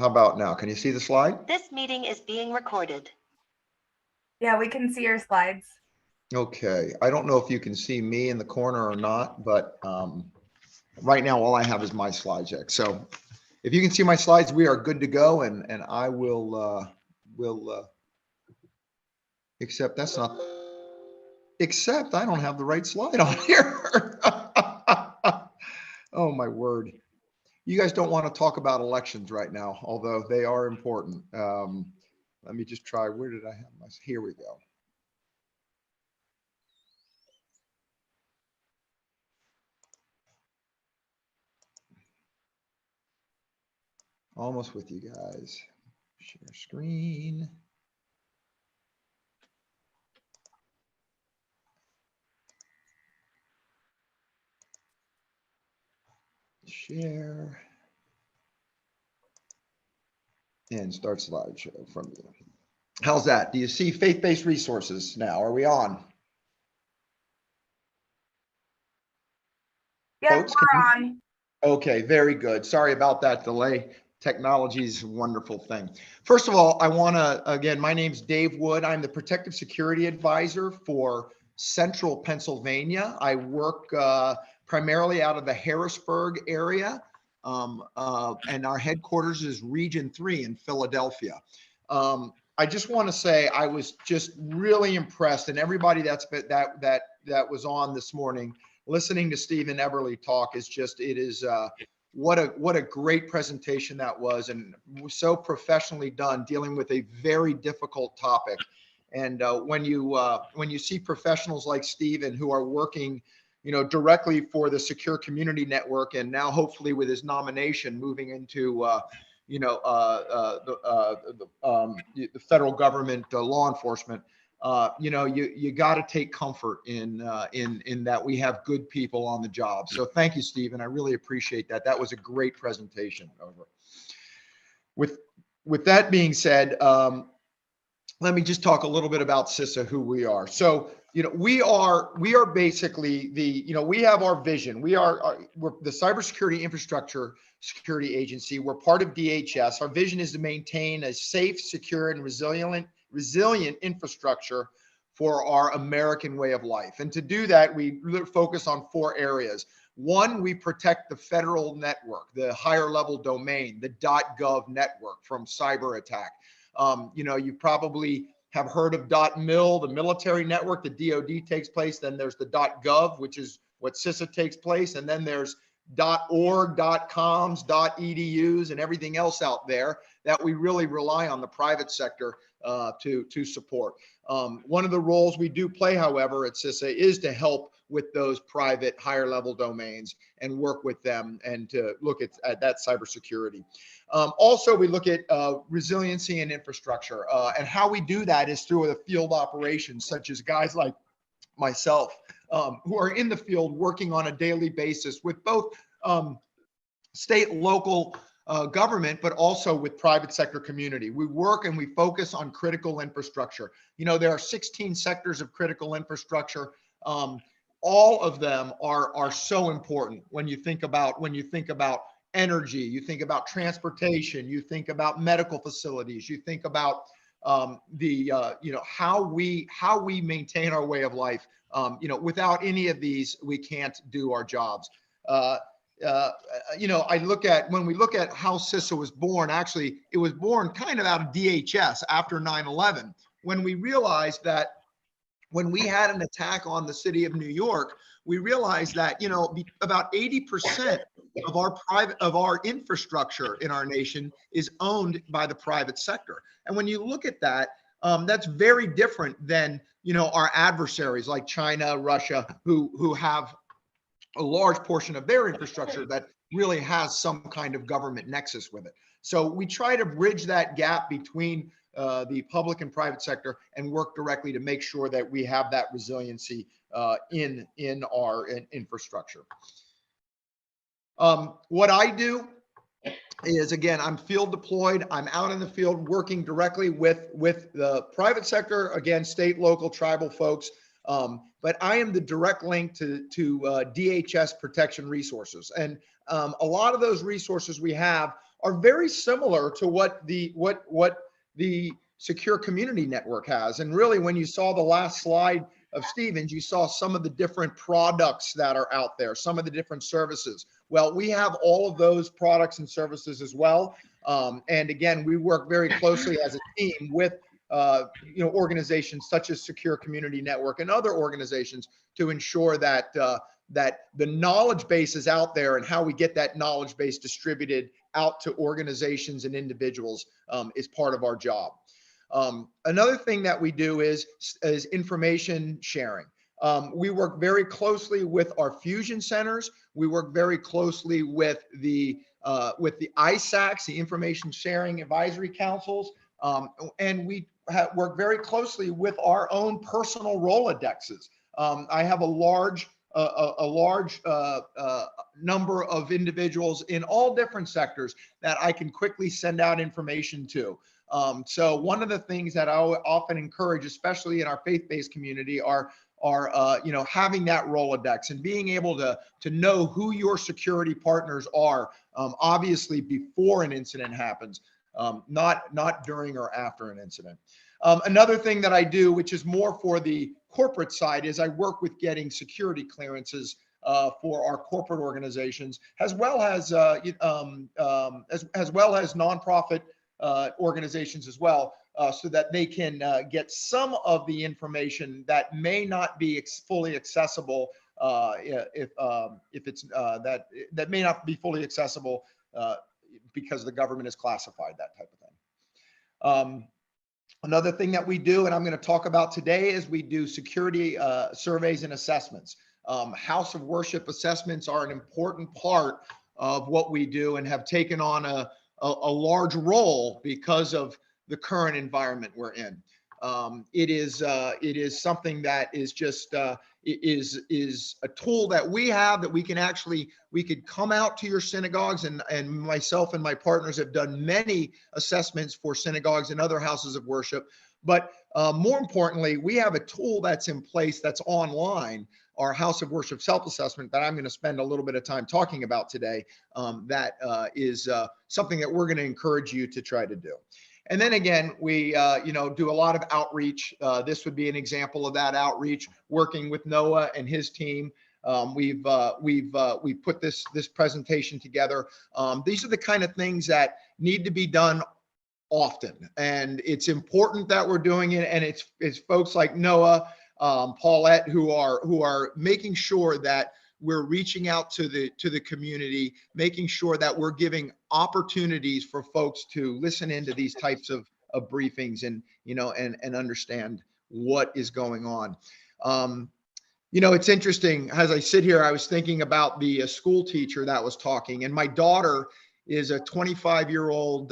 How about now? Can you see the slide? This meeting is being recorded. Yeah, we can see your slides. Okay. I don't know if you can see me in the corner or not, but right now all I have is my slide deck. So if you can see my slides, we are good to go, and I will except that's not, except I don't have the right slide on here. Oh my word. You guys don't want to talk about elections right now, although they are important. Let me just try. Where did I have my? Here we go. Almost with you guys. Share screen. Share. And start slideshow from you. How's that? Do you see faith-based resources now? Are we on? Yep, Folks, we're on. Okay, very good. Sorry about that delay. Technology is a wonderful thing. First of all, I want to, again, my name's Dave Wood. I'm the Protective Security Advisor for Central Pennsylvania. I work primarily out of the Harrisburg area, and our headquarters is Region 3 in Philadelphia. I just want to say I was just really impressed, and everybody that was on this morning, listening to Stephen Eberly talk is just, it is what a great presentation that was, and so professionally done, dealing with a very difficult topic. And when you see professionals like Stephen who are working, directly for the Secure Community Network, and now hopefully with his nomination moving into the federal government, law enforcement. You got to take comfort in that we have good people on the job. So thank you, Stephen. I really appreciate that. That was a great presentation. Over. With that being said, let me just talk a little bit about CISA, who we are. So, we are basically we have our vision. We're the Cybersecurity Infrastructure Security Agency. We're part of DHS. Our vision is to maintain a safe, secure, and resilient infrastructure for our American way of life. And to do that, we really focus on 4 areas. One, we protect the federal network, the higher level domain, the .gov network from cyber attack. You probably have heard of .mil, the military network, the DoD takes place. Then there's the .gov, which is what CISA takes place. And then there's .org, .coms, .edus, and everything else out there that we really rely on the private sector to support. One of the roles we do play, however, at CISA is to help with those private higher level domains and work with them and to look at that cybersecurity. Also, we look at resiliency and infrastructure, and how we do that is through the field operations, such as guys like myself, who are in the field working on a daily basis with both state, local government, but also with private sector community. We work and we focus on critical infrastructure. There are 16 sectors of critical infrastructure. All of them are so important when you think about energy, you think about transportation, you think about medical facilities, you think about how we maintain our way of life. Without any of these, we can't do our jobs. When we look at how CISA was born, actually, it was born kind of out of DHS after 9/11, when we realized that when we had an attack on the city of New York, we realized that, about 80% of our infrastructure in our nation is owned by the private sector. And when you look at that, that's very different than, our adversaries like China, Russia, who have a large portion of their infrastructure that really has some kind of government nexus with it. So we try to bridge that gap between the public and private sector and work directly to make sure that we have that resiliency in our infrastructure. What I do is, again, I'm field deployed. I'm out in the field working directly with the private sector, again, state, local, tribal folks. But I am the direct link to DHS protection resources. And a lot of those resources we have are very similar to what the Secure Community Network has. And really, when you saw the last slide of Stevens, you saw some of the different products that are out there, some of the different services. Well, we have all of those products and services as well. And again, we work very closely as a team with organizations such as Secure Community Network and other organizations to ensure that that the knowledge base is out there, and how we get that knowledge base distributed out to organizations and individuals is part of our job. Another thing that we do is information sharing. We work very closely with our fusion centers. We work very closely with the ISACs, the Information Sharing Advisory Councils, and we work very closely with our own personal Rolodexes. I have a large number of individuals in all different sectors that I can quickly send out information to. So one of the things that I often encourage, especially in our faith-based community, are having that Rolodex and being able to know who your security partners are, obviously before an incident happens, not during or after an incident. Another thing that I do, which is more for the corporate side, is I work with getting security clearances for our corporate organizations, as well as nonprofit organizations as well, so that they can get some of the information that may not be fully accessible if it's that may not be fully accessible because the government has classified that type of thing. Another thing that we do, and I'm going to talk about today, is we do security surveys and assessments. House of worship assessments are an important part of what we do and have taken on a large role because of the current environment we're in. It is something that is just is a tool that we have, that we could come out to your synagogues, and myself and my partners have done many assessments for synagogues and other houses of worship. But more importantly, we have a tool that's in place that's online, our House of Worship self-assessment, that I'm going to spend a little bit of time talking about today. That is something that we're going to encourage you to try to do. And then again, we do a lot of outreach. This would be an example of that outreach, working with Noah and his team. We've put this presentation together. These are the kind of things that need to be done often, and it's important that we're doing it. And it's folks like Noah, Paulette, who are making sure that we're reaching out to the community, making sure that we're giving opportunities for folks to listen into these types of briefings and understand what is going on. It's interesting, as I sit here, I was thinking about the school teacher that was talking, and my daughter is a 25-year-old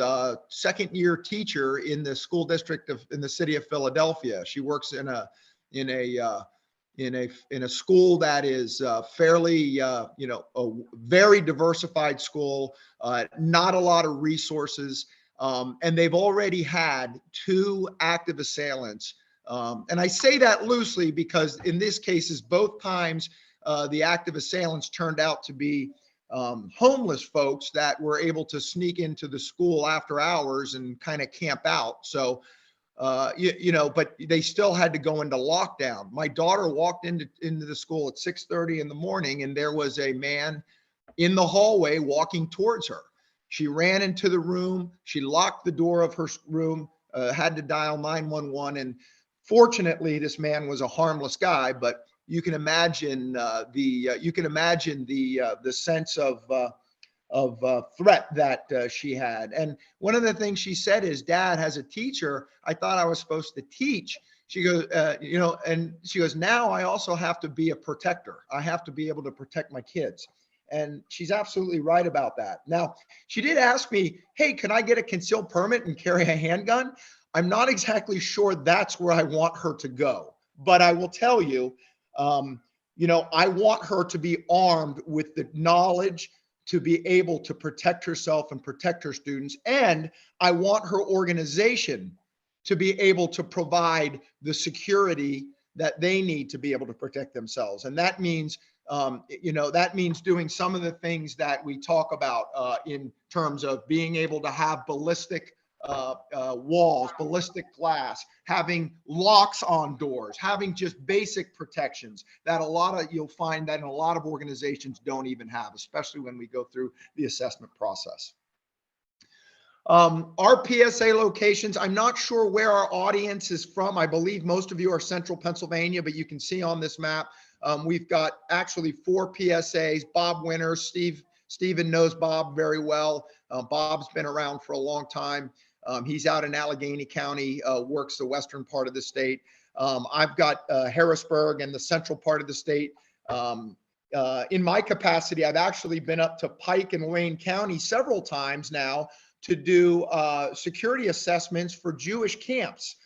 second-year teacher in the school district in the city of Philadelphia. She works in a school that is fairly, a very diversified school, not a lot of resources, and they've already had 2 active assailants. And I say that loosely because in this cases, both times, the active assailants turned out to be homeless folks that were able to sneak into the school after hours and kind of camp out. So, but they still had to go into lockdown. My daughter walked into the school at 6:30 in the morning, and there was a man in the hallway walking towards her. She ran into the room. She locked the door of her room, had to dial 911. And fortunately, this man was a harmless guy, but you can imagine the sense of threat that she had. And one of the things she said is, "Dad, as a teacher, I thought I was supposed to teach." She goes, and she goes, "Now I also have to be a protector. I have to be able to protect my kids." And she's absolutely right about that. Now, she did ask me, "Hey, can I get a concealed permit and carry a handgun?" I'm not exactly sure that's where I want her to go, but I will tell you, I want her to be armed with the knowledge to be able to protect herself and protect her students. And I want her organization to be able to provide the security that they need to be able to protect themselves. And that means That means doing some of the things that we talk about in terms of being able to have ballistic walls, ballistic glass, having locks on doors, having just basic protections that you'll find that in a lot of organizations don't even have, especially when we go through the assessment process. Our PSA locations, I'm not sure where our audience is from. I believe most of you are central Pennsylvania, but you can see on this map, we've got actually 4 PSAs. Bob Winters, Stephen knows Bob very well. Bob's been around for a long time. He's out in Allegheny County, works the western part of the state. I've got Harrisburg and the central part of the state. In my capacity, I've actually been up to Pike and Wayne County several times now to do security assessments for Jewish camps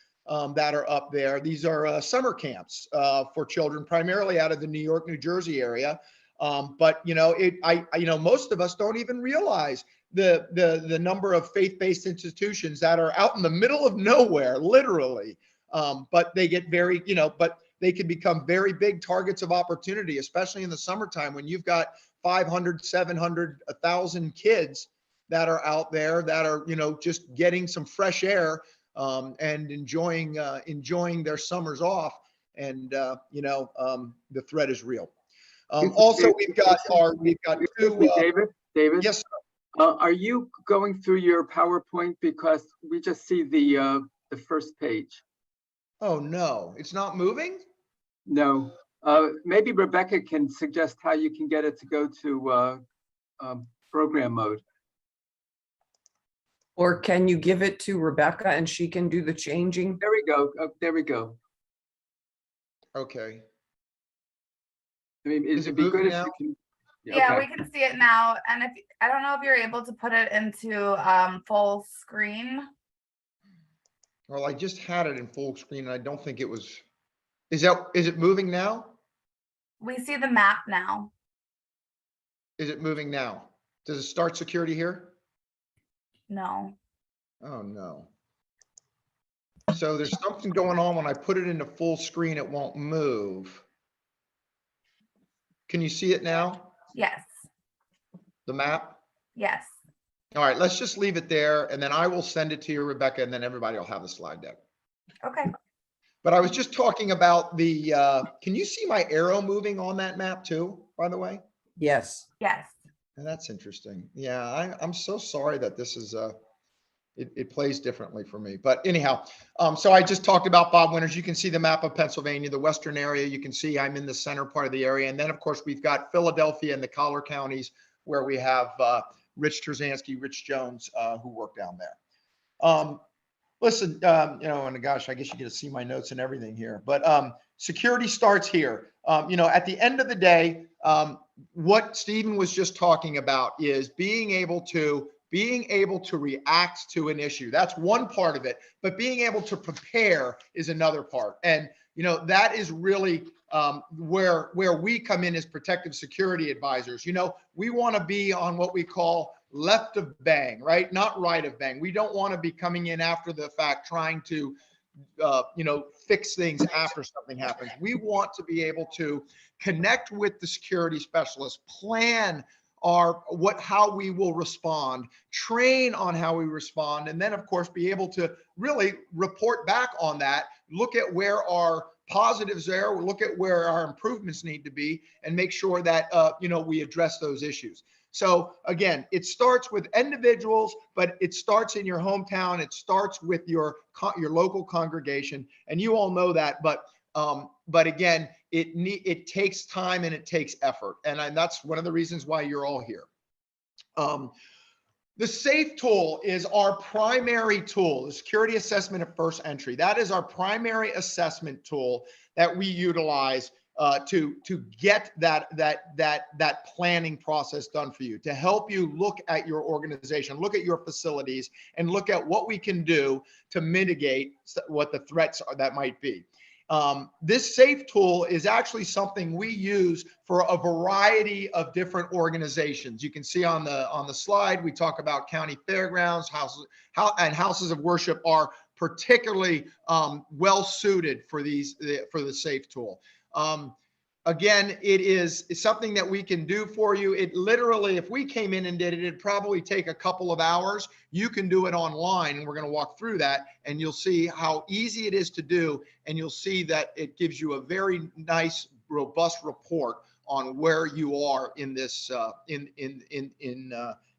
that are up there. These are summer camps for children, primarily out of the New York, New Jersey area. But most of us don't even realize the number of faith-based institutions that are out in the middle of nowhere, literally. But they get but they can become very big targets of opportunity, especially in the summertime when you've got 500, 700, 1,000 kids that are out there that are, just getting some fresh air and enjoying their summers off. And, the threat is real. Also, we've got two. David. Yes, sir. Are you going through your PowerPoint, because we just see the first page? Oh no, it's not moving. No. Maybe Rebecca can suggest how you can get it to go to program mode. Or can you give it to Rebecca and she can do the changing? There we go. There we go. Okay. I mean, Is it it'd be good moving if now? you can. Yeah, Okay. we can see it now. And I don't know if you're able to put it into full screen. Well, I just had it in full screen and I don't think it was. Is it moving now? We see the map now. Is it moving now? Does it start security here? No. Oh no. So there's something going on when I put it into full screen, it won't move. Can you see it now? Yes. The map? Yes. All right, let's just leave it there and then I will send it to you, Rebecca, and then everybody will have the slide deck. Okay. But I was just talking about can you see my arrow moving on that map too, by the way? Yes. Yes. And that's interesting. Yeah, I'm so sorry that this is it plays differently for me. But anyhow, so I just talked about Bob Winters. You can see the map of Pennsylvania, the western area. You can see I'm in the center part of the area. And then of course we've got Philadelphia and the collar counties where we have Rich Terzansky, Rich Jones, who work down there. Listen, and gosh, I guess you get to see my notes and everything here, but security starts here. At the end of the day, what Stephen was just talking about is being able to react to an issue. That's one part of it, but being able to prepare is another part. And, that is really where we come in as protective security advisors. We want to be on what we call left of bang, right? Not right of bang. We don't want to be coming in after the fact, trying to, fix things after something happens. We want to be able to connect with the security specialist, plan how we will respond, train on how we respond, and then of course be able to really report back on that, look at where our positives are, look at where our improvements need to be, and make sure that we address those issues. So again, it starts with individuals, but it starts in your hometown. It starts with your local congregation, and you all know that. But again, it takes time and it takes effort, and that's one of the reasons why you're all here. The SAFE tool is our primary tool, the security assessment at first entry. That is our primary assessment tool that we utilize to get that planning process done for you, to help you look at your organization, look at your facilities, and look at what we can do to mitigate what the threats are that might be. This SAFE tool is actually something we use for a variety of different organizations. You can see on the slide, we talk about county fairgrounds, houses of worship are particularly well suited for the SAFE tool. again, it's something that we can do for you. It literally, if we came in and did it, it'd probably take a couple of hours. You can do it online, and we're going to walk through that, and you'll see how easy it is to do. And you'll see that it gives you a very nice, robust report on where you are in this, in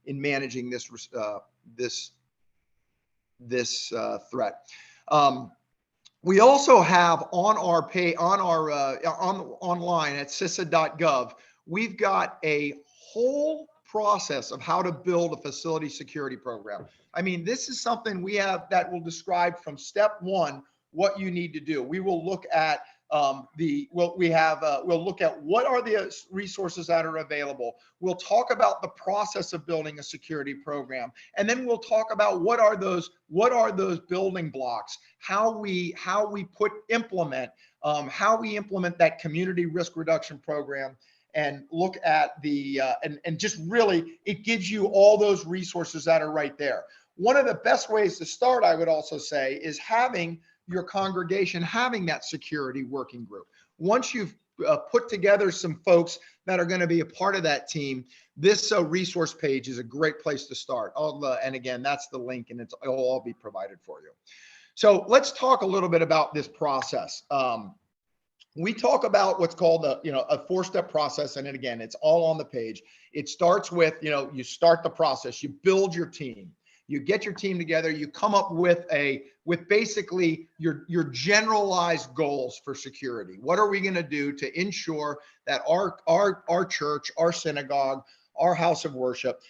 managing this threat. We also have on our pay on our online at CISA.gov, we've got a whole process of how to build a facility security program. I mean, this is something we have that will describe from step one what you need to do. We will look at we'll look at what are the resources that are available. We'll talk about the process of building a security program, and then we'll talk about what are those building blocks, how we implement that community risk reduction program, and look at the and just really, it gives you all those resources that are right there. One of the best ways to start, I would also say, is having your congregation having that security working group. Once you've put together some folks that are going to be a part of that team, this resource page is a great place to start. And again, that's the link, and it'll all be provided for you. So let's talk a little bit about this process. We talk about what's called a 4-step process. And then again, it's all on the page. It starts with, you start the process, you build your team. You get your team together, you come up with basically your generalized goals for security. What are we going to do to ensure that our church, our synagogue, our house of worship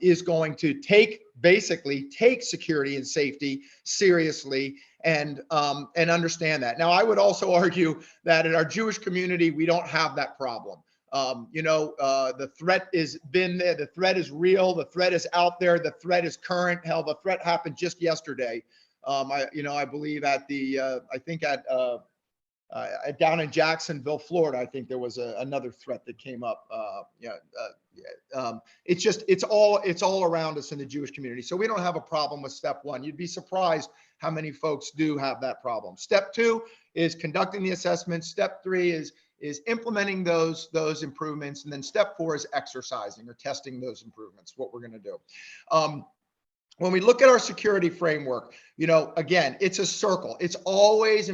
is going to take security and safety seriously and understand that. Now, I would also argue that in our Jewish community, we don't have that problem. The threat is been there. The threat is real. The threat is out there. The threat is current. Hell, the threat happened just yesterday. I believe at down in Jacksonville, Florida, I think there was another threat that came up. It's all around us in the Jewish community. So we don't have a problem with step one. You'd be surprised how many folks do have that problem. Step two is conducting the assessment. Step three is implementing those improvements. And then step four is exercising or testing those improvements, what we're going to do. When we look at our security framework, again, it's a circle. It's always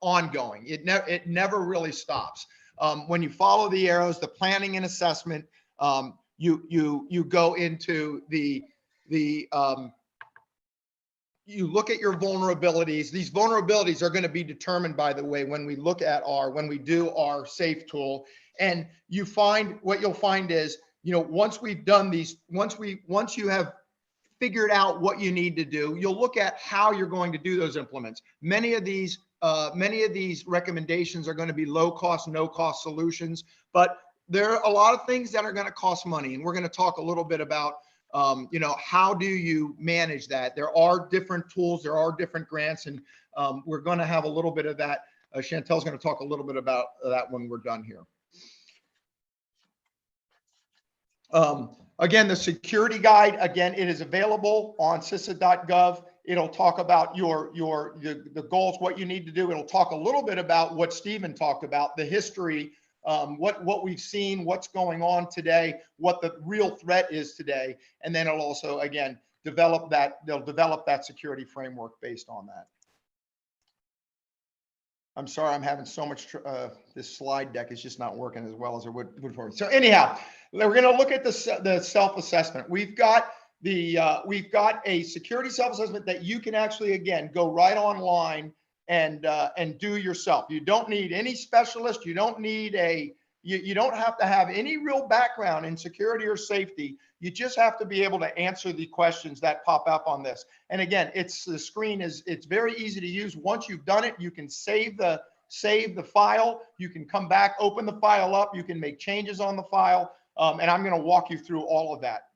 ongoing. It never really stops. When you follow the arrows, the planning and assessment, you go into you look at your vulnerabilities. These vulnerabilities are going to be determined, by the way, when we do our SAFE tool. And what you'll find is, once we've done these, once you have figured out what you need to do, you'll look at how you're going to do those implements. Many of these recommendations are going to be low cost, no cost solutions, but there are a lot of things that are going to cost money. And we're going to talk a little bit about how do you manage that? There are different tools, there are different grants, and we're going to have a little bit of that. Chantel's going to talk a little bit about that when we're done here. Again, the security guide, again, it is available on CISA.gov. It'll talk about the goals, what you need to do. It'll talk a little bit about what Stephen talked about, the history, what we've seen, what's going on today, what the real threat is today. And then it'll also, again, develop that security framework based on that. I'm sorry, I'm having so much, this slide deck is just not working as well as it would for me. So anyhow, we're going to look at the self-assessment. We've got a security self-assessment that you can actually, again, go right online and do yourself. You don't need any specialist. You don't need you don't have to have any real background in security or safety. You just have to be able to answer the questions that pop up on this. And again, it's very easy to use. Once you've done it, you can save the file. You can come back, open the file up. You can make changes on the file. And I'm going to walk you through all of that.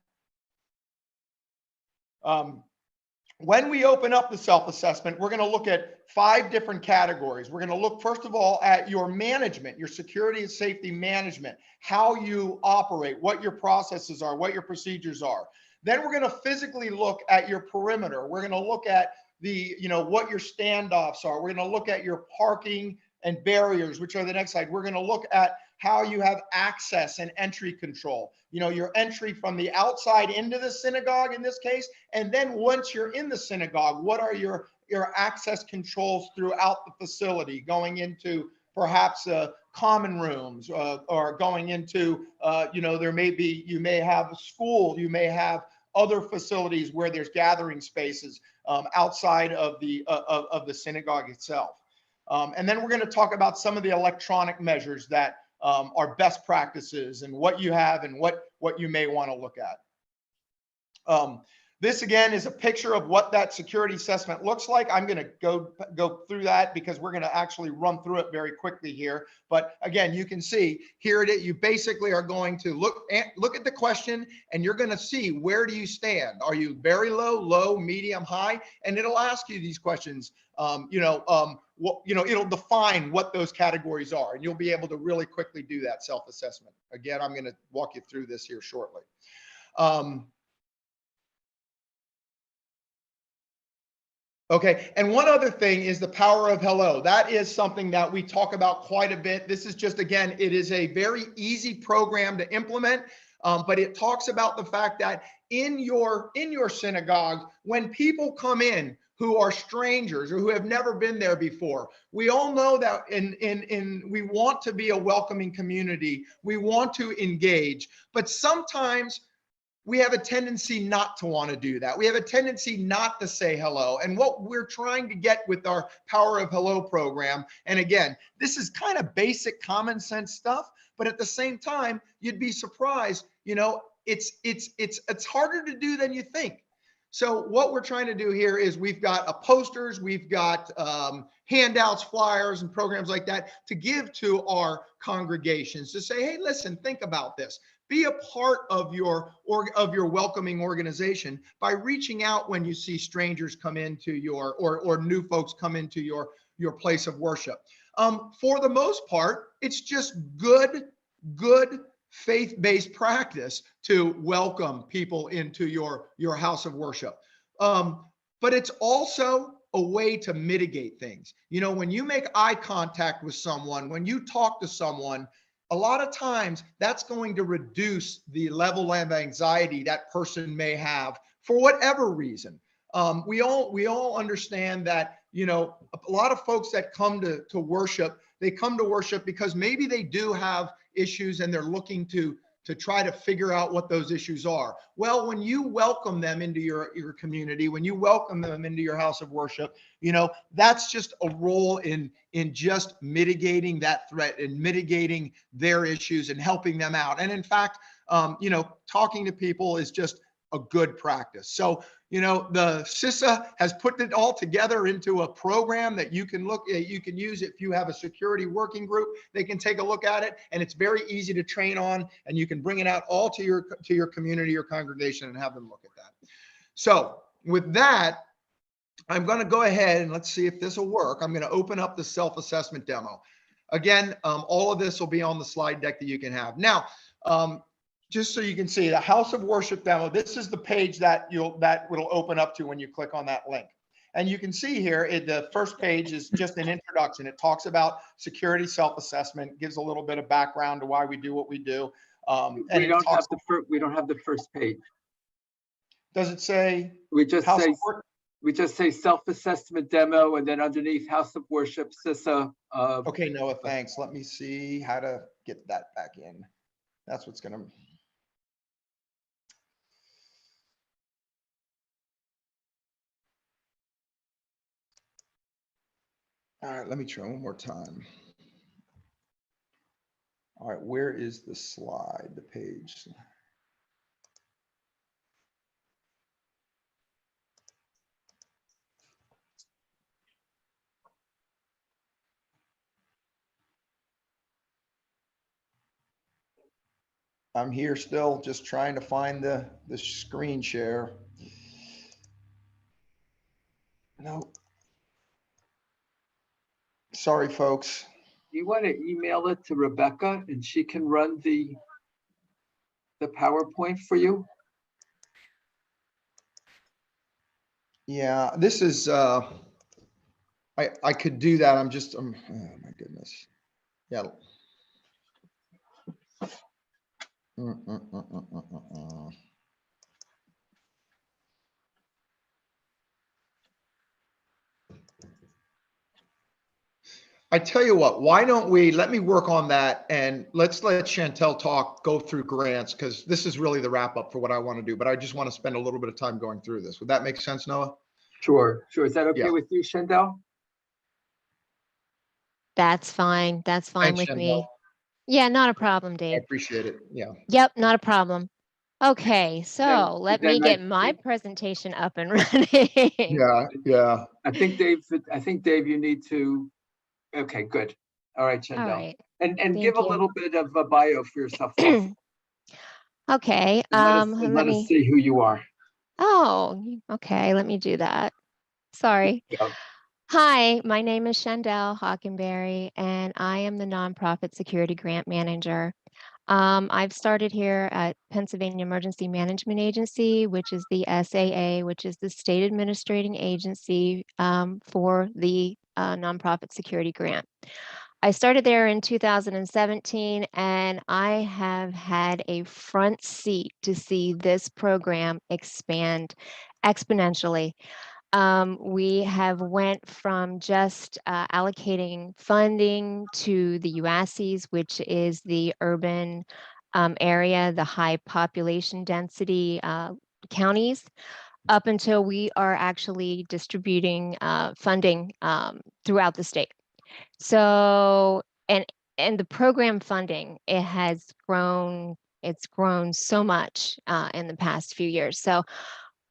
When we open up the self-assessment, we're going to look at 5 different categories. We're going to look, first of all, at your management, your security and safety management, how you operate, what your processes are, what your procedures are. Then we're going to physically look at your perimeter. We're going to look at what your standoffs are. We're going to look at your parking and barriers, which are the next slide. We're going to look at how you have access and entry control. You know, your entry from the outside into the synagogue in this case, and then once you're in the synagogue, what are your access controls throughout the facility, going into perhaps common rooms, or going into, you know, you may have a school, you may have other facilities where there's gathering spaces outside of the synagogue itself. And then we're going to talk about some of the electronic measures that are best practices and what you have and what you may want to look at. This again is a picture of what that security assessment looks like. I'm going to go through that because we're going to actually run through it very quickly here. But again, you can see here it is. You basically are going to look at the question, and you're going to see, where do you stand? Are you very low, medium, high? And it'll ask you these questions. It'll define what those categories are, and you'll be able to really quickly do that self-assessment. Again, I'm going to walk you through this here shortly. Okay, and one other thing is the power of hello. That is something that we talk about quite a bit. This is just, again, it is a very easy program to implement, but it talks about the fact that in your synagogue, when people come in who are strangers or who have never been there before, we all know that we want to be a welcoming community. We want to engage, but sometimes we have a tendency not to want to do that. We have a tendency not to say hello. And what we're trying to get with our Power of Hello program, and again, this is kind of basic common sense stuff, but at the same time, you'd be surprised, you know, it's harder to do than you think. So what we're trying to do here is we've got posters, we've got handouts, flyers, and programs like that to give to our congregations to say, hey, listen, think about this. Be a part of your welcoming organization by reaching out when you see strangers come into your or new folks come into your place of worship. For the most part, it's just good faith-based practice to welcome people into your house of worship. But it's also a way to mitigate things. You know, when you make eye contact with someone, when you talk to someone, a lot of times that's going to reduce the level of anxiety that person may have for whatever reason. We all understand that, you know, a lot of folks that come to worship, they come to worship because maybe they do have issues and they're looking to try to figure out what those issues are. Well, when you welcome them into your community, when you welcome them into your house of worship, you know, that's just a role in just mitigating that threat and mitigating their issues and helping them out. And in fact, you know, talking to people is just a good practice. So, you know, the CISA has put it all together into a program that you can use if you have a security working group. They can take a look at it, and it's very easy to train on, and you can bring it out all to your community or congregation and have them look at that. So with that, I'm going to go ahead and let's see if this will work. I'm going to open up the self-assessment demo. Again, all of this will be on the slide deck that you can have. Now, just so you can see the house of worship demo, this is the page that will open up to when you click on that link. And you can see here, the first page is just an introduction. It talks about security self-assessment, gives a little bit of background to why we do what we do. We don't have the first page. Does it say? We just say self-assessment demo, and then underneath house of worship, CISA. Okay, Noah, thanks. Let me see how to get that back in. That's what's going to. All right, let me try one more time. All right, where is the slide, the page? I'm here still, just trying to find the screen share. No. Sorry, folks. Do you want to email it to Rebecca and she can run the PowerPoint for you? Yeah, this is I could do that. I'm just, oh my goodness. Yeah. Mm. I tell you what, why don't we, let me work on that and let's let Chantel go through grants, because this is really the wrap up for what I want to do, but I just want to spend a little bit of time going through this. Would that make sense, Noah? Sure. Is that okay Yeah. with you, Shandell? That's fine. That's fine Thanks, with Chantel. me. Yeah, not a problem, I Dave. appreciate it. Yeah. Yep, not a problem. Okay, so let me then I get my think- presentation up and running. Yeah. Yeah. I think Dave, you need to, okay, good. All right, All Shandell. right. And Thank give a you. little bit of a bio for yourself also. Okay, And let us see who you are. okay, let me do that. Sorry. Yeah. Hi, my name is Shandell Hockenberry, and I am the nonprofit security grant manager. I've started here at Pennsylvania Emergency Management Agency, which is the SAA, which is the state administrating agency for the nonprofit security grant. I started there in 2017, and I have had a front seat to see this program expand exponentially. We have went from just allocating funding to the UASCs, which is the urban area, the high population density counties, up until we are actually distributing funding throughout the state. So, and the program funding, it has grown. It's grown so much in the past few years. So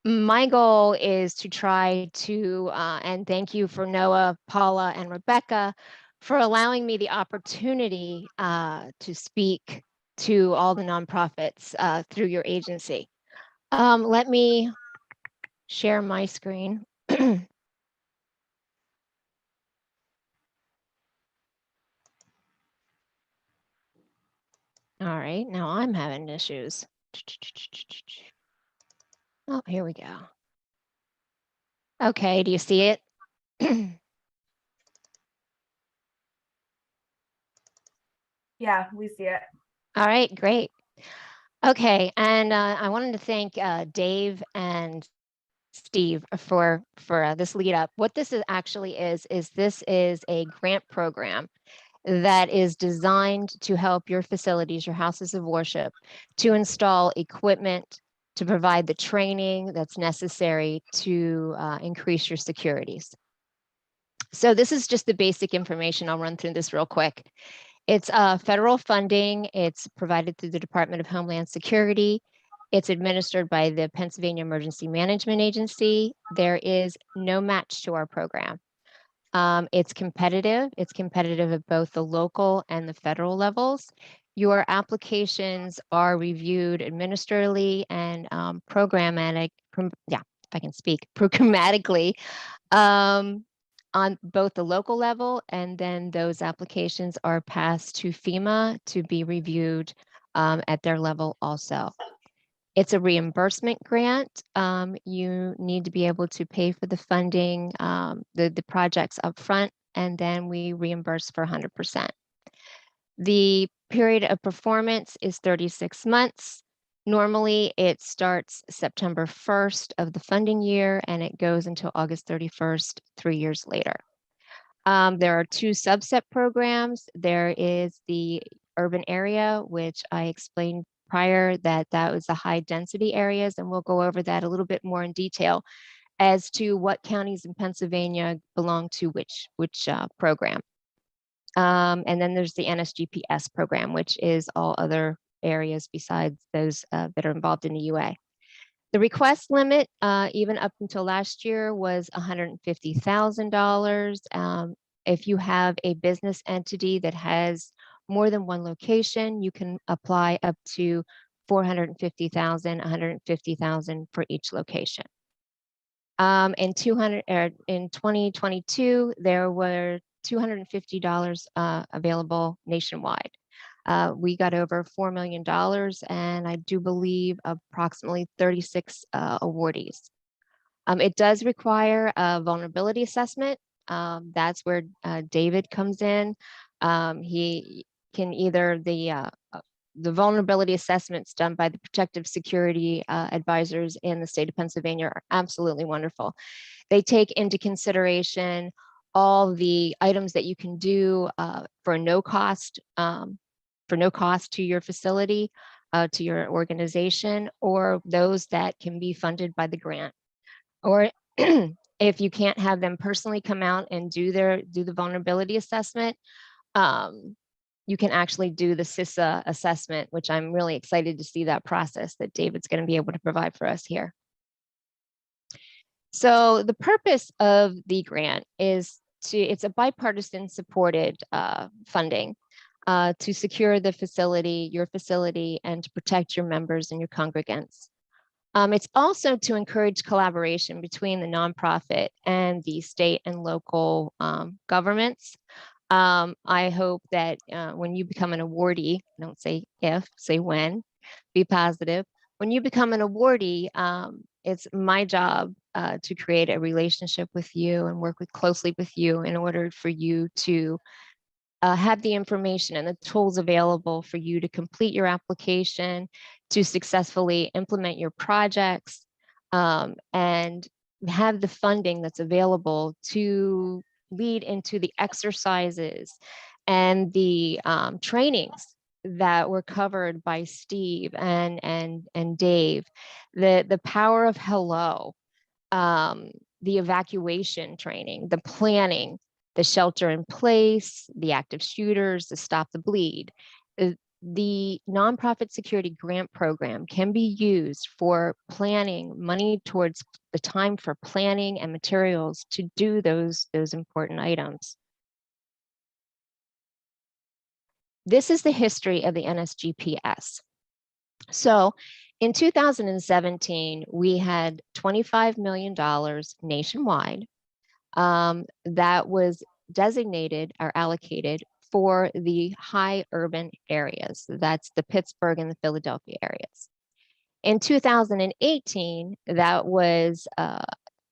my goal is to try to, and thank you for Noah, Paula, and Rebecca for allowing me the opportunity to speak to all the nonprofits through your agency. Let me share my screen. All right, now I'm having issues. Oh, here we go. Okay, do you see it? Yeah, we see it. All right, great. Okay, and I wanted to thank Dave and Steve for this lead up. What this actually is this is a grant program that is designed to help your facilities, your houses of worship, to install equipment, to provide the training that's necessary to increase your securities. So this is just the basic information. I'll run through this real quick. It's federal funding. It's provided through the Department of Homeland Security. It's administered by the Pennsylvania Emergency Management Agency. There is no match to our program. It's competitive. It's competitive at both the local and the federal levels. Your applications are reviewed administratively and programmatically on both the local level, and then those applications are passed to FEMA to be reviewed at their level also. It's a reimbursement grant. You need to be able to pay for the funding, the projects up front, and then we reimburse for 100%. The period of performance is 36 months. Normally, it starts September 1st of the funding year, and it goes until August 31st, 3 years later. There are two subset programs. There is the urban area, which I explained prior that was the high density areas, and we'll go over that a little bit more in detail as to what counties in Pennsylvania belong to which program. And then there's the NSGPS program, which is all other areas besides those that are involved in the UA. The request limit, even up until last year, was $150,000. If you have a business entity that has more than one location, you can apply up to $450,000, $150,000 for each location. In 2022, there were $250 available nationwide. We got over $4 million, and I do believe approximately 36 awardees. It does require a vulnerability assessment. That's where David comes in. He can either the vulnerability assessments done by the protective security advisors in the state of Pennsylvania are absolutely wonderful. They take into consideration all the items that you can do for no cost to your facility, to your organization, or those that can be funded by the grant. Or if you can't have them personally come out and do the vulnerability assessment, you can actually do the CISA assessment, which I'm really excited to see that process that David's going to be able to provide for us here. So the purpose of the grant is it's a bipartisan supported funding to secure the facility, your facility, and to protect your members and your congregants. It's also to encourage collaboration between the nonprofit and the state and local governments. I hope that when you become an awardee, don't say if, say when, be positive. When you become an awardee, it's my job to create a relationship with you and work closely with you in order for you to have the information and the tools available for you to complete your application, to successfully implement your projects, and have the funding that's available to lead into the exercises and the trainings that were covered by Steve and Dave. The power of hello, the evacuation training, the planning, the shelter in place, the active shooters, the stop the bleed. The nonprofit security grant program can be used for planning money towards the time for planning and materials to do those important items. This is the history of the NSGPS. So in 2017, we had $25 million nationwide that was designated or allocated for the high urban areas. That's the Pittsburgh and the Philadelphia areas. In 2018, that was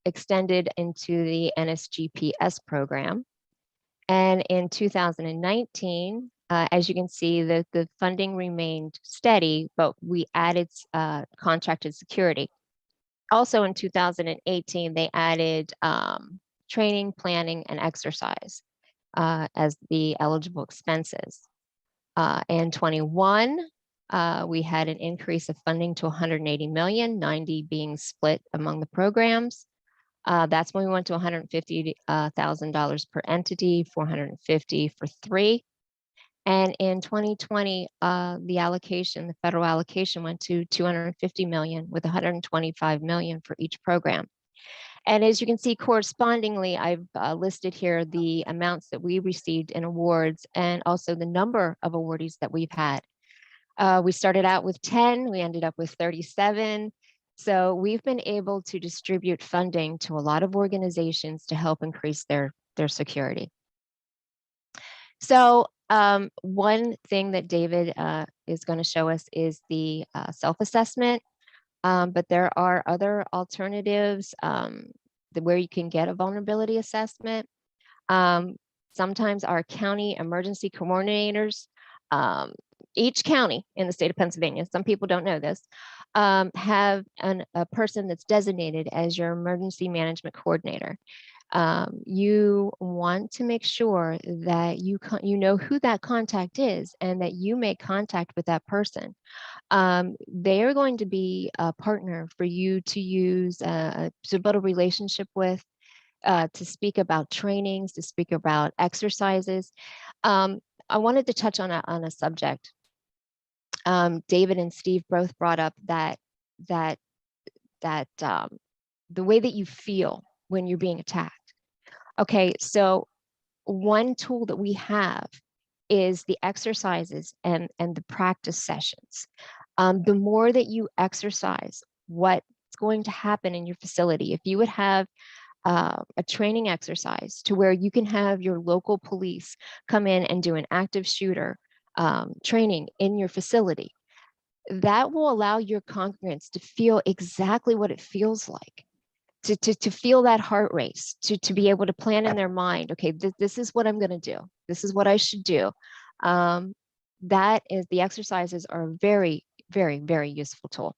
extended into the NSGPS program. And in 2019, as you can see, the funding remained steady, but we added contracted security. Also in 2018, they added training, planning, and exercise as the eligible expenses. In 21, we had an increase of funding to 180 million, 90 being split among the programs. That's when we went to $150,000 per entity, 450 for 3. And in 2020, the federal allocation went to 250 million with 125 million for each program. And as you can see, correspondingly, I've listed here the amounts that we received in awards and also the number of awardees that we've had. We started out with 10, we ended up with 37. So we've been able to distribute funding to a lot of organizations to help increase their security. So one thing that David is going to show us is the self-assessment, but there are other alternatives where you can get a vulnerability assessment. Sometimes our county emergency coordinators, each county in the state of Pennsylvania, some people don't know this, have a person that's designated as your emergency management coordinator. You want to make sure that you know who that contact is and that you make contact with that person. They are going to be a partner for you to use to build a relationship with, to speak about trainings, to speak about exercises. I wanted to touch on a subject. David and Steve both brought up that the way that you feel when you're being attacked. Okay, so one tool that we have is the exercises and the practice sessions. The more that you exercise what's going to happen in your facility, if you would have a training exercise to where you can have your local police come in and do an active shooter training in your facility, that will allow your congregants to feel exactly what it feels like to feel that heart race, to be able to plan in their mind, okay, this is what I'm going to do. This is what I should do. That is, the exercises are a very, very, very useful tool.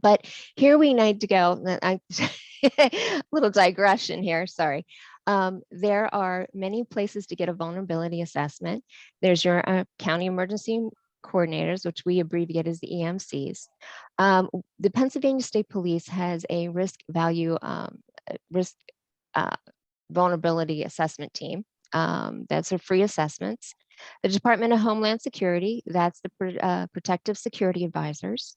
But here we need to go. Little digression here, sorry. There are many places to get a vulnerability assessment. There's your county emergency coordinators, which we abbreviate as the EMCs. The Pennsylvania State Police has a risk vulnerability assessment team. That's a free assessments. The Department of Homeland Security, that's the protective security advisors.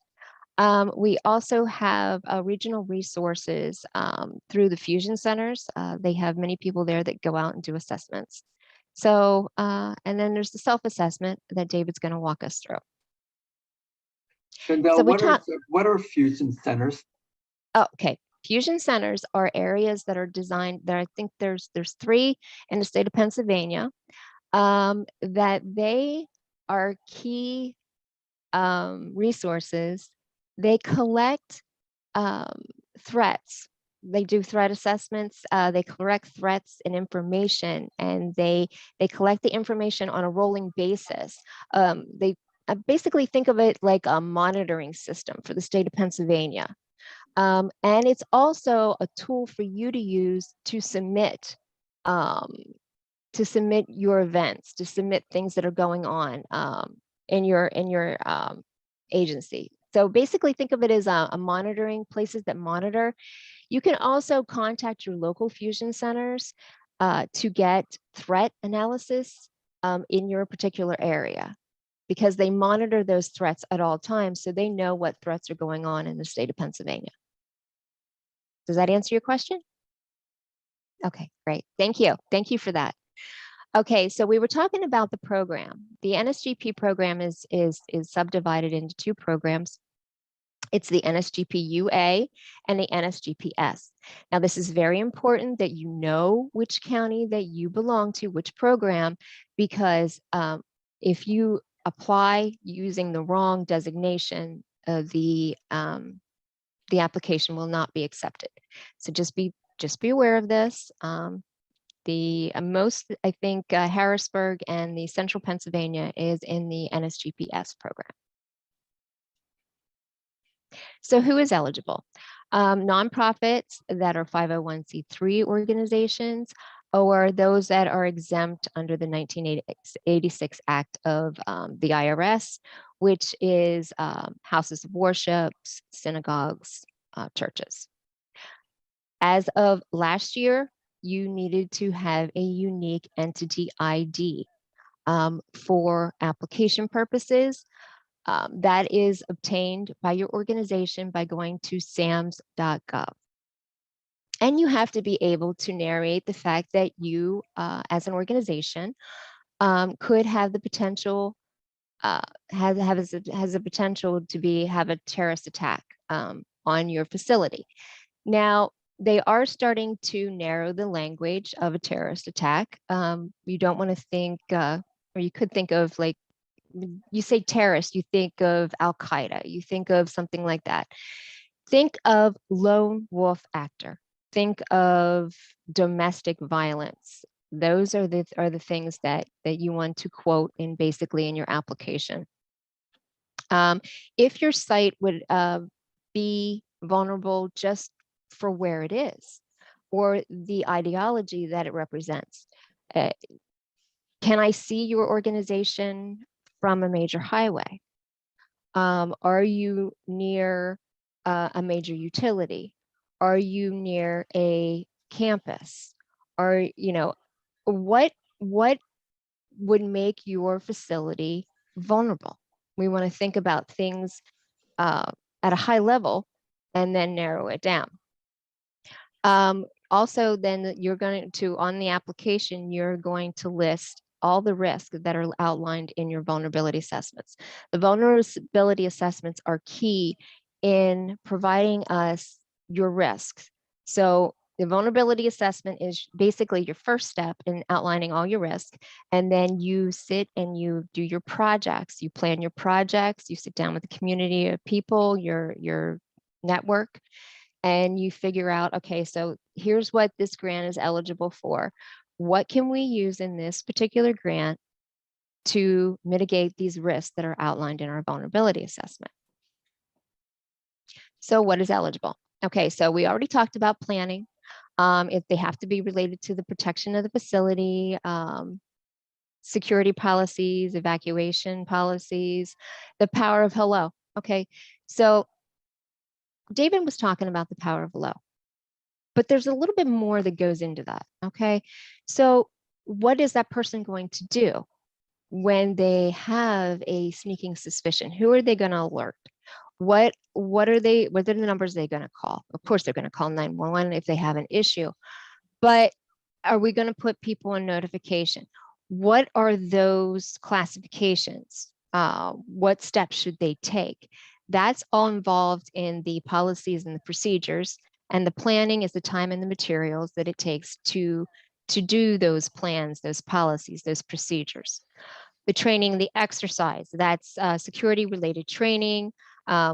We also have regional resources through the fusion centers. They have many people there that go out and do assessments. So, and then there's the self-assessment that David's going to walk us through. Shandell, So we what are fusion centers? Oh, okay. Fusion centers are areas that are designed, that I think there's 3 in the state of Pennsylvania, that they are key resources. They collect threats. They do threat assessments. They collect threats and information, and they collect the information on a rolling basis. They basically think of it like a monitoring system for the state of Pennsylvania. And it's also a tool for you to use to submit your events, to submit things that are going on in your agency. So basically think of it as a monitoring, places that monitor. You can also contact your local fusion centers to get threat analysis in your particular area, because they monitor those threats at all times, so they know what threats are going on in the state of Pennsylvania. Does that answer your question? Okay, great. Thank you. Thank you for that. Okay, so we were talking about the program. The NSGP program is subdivided into 2 programs. It's the NSGP UA and the NSGPS. Now, this is very important that you know which county that you belong to, which program, because if you apply using the wrong designation, the application will not be accepted. So just be aware of this. I think Harrisburg and the Central Pennsylvania is in the NSGPS program. So who is eligible? Nonprofits that are 501c3 organizations, or those that are exempt under the 1986 Act of the IRS, which is houses of worship, synagogues, churches. As of last year, you needed to have a unique entity ID for application purposes. That is obtained by your organization by going to sams.gov. And you have to be able to narrate the fact that you, as an organization, could have the potential, has a potential to have a terrorist attack on your facility. Now, they are starting to narrow the language of a terrorist attack. You don't want to think, or you could think of, like, you say terrorist, you think of Al-Qaeda, you think of something like that. Think of lone wolf actor. Think of domestic violence. Those are the things that you want to quote basically in your application. If your site would be vulnerable just for where it is, or the ideology that it represents. Can I see your organization from a major highway? Are you near a major utility? Are you near a campus? Or, what would make your facility vulnerable? We want to think about things at a high level and then narrow it down. Also, then you're going to, on the application, you're going to list all the risks that are outlined in your vulnerability assessments. The vulnerability assessments are key in providing us your risks. So the vulnerability assessment is basically your first step in outlining all your risks. And then you sit and you do your projects. You plan your projects. You sit down with the community of people, your network. and you figure out, okay, so here's what this grant is eligible for. What can we use in this particular grant to mitigate these risks that are outlined in our vulnerability assessment? So what is eligible? Okay, so we already talked about planning. If they have to be related to the protection of the facility, security policies, evacuation policies, the power of hello. Okay, so David was talking about the power of hello, but there's a little bit more that goes into that. Okay, so what is that person going to do when they have a sneaking suspicion? Who are they going to alert? What are the numbers they're going to call? Of course, they're going to call 911 if they have an issue, but are we going to put people on notification? What are those classifications? What steps should they take? That's all involved in the policies and the procedures, and the planning is the time and the materials that it takes to do those plans, those policies, those procedures. The training, the exercise, that's security related training.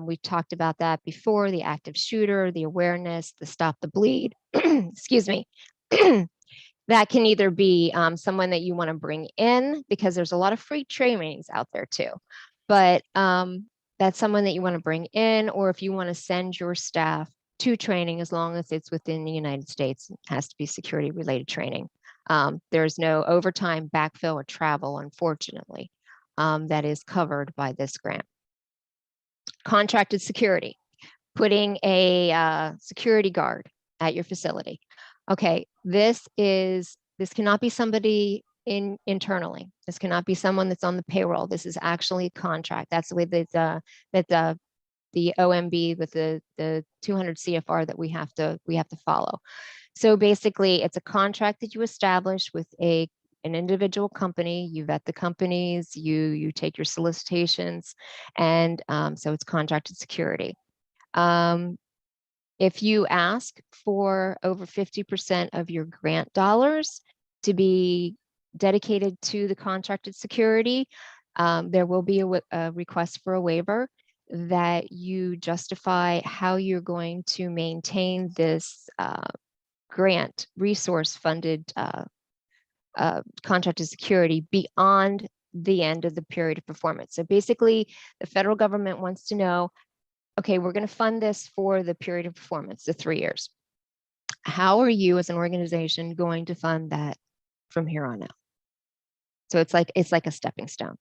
We talked about that before, the active shooter, the awareness, the stop the bleed, excuse me. That can either be someone that you want to bring in, because there's a lot of free trainings out there too, but that's someone that you want to bring in, or if you want to send your staff to training, as long as it's within the United States, it has to be security related training. There's no overtime, backfill, or travel, unfortunately, that is covered by this grant. Contracted security, putting a security guard at your facility. Okay, this cannot be somebody internally. This cannot be someone that's on the payroll. This is actually a contract. That's the way that the OMB with the 200 CFR that we have to follow. So basically, it's a contract that you establish with an individual company. You vet the companies, you take your solicitations, and so it's contracted security. If you ask for over 50% of your grant dollars to be dedicated to the contracted security, there will be a request for a waiver that you justify how you're going to maintain this grant resource funded contracted security beyond the end of the period of performance. So basically, the federal government wants to know, okay, we're going to fund this for the period of performance, the 3 years. How are you as an organization going to fund that from here on out? So it's like a stepping stone.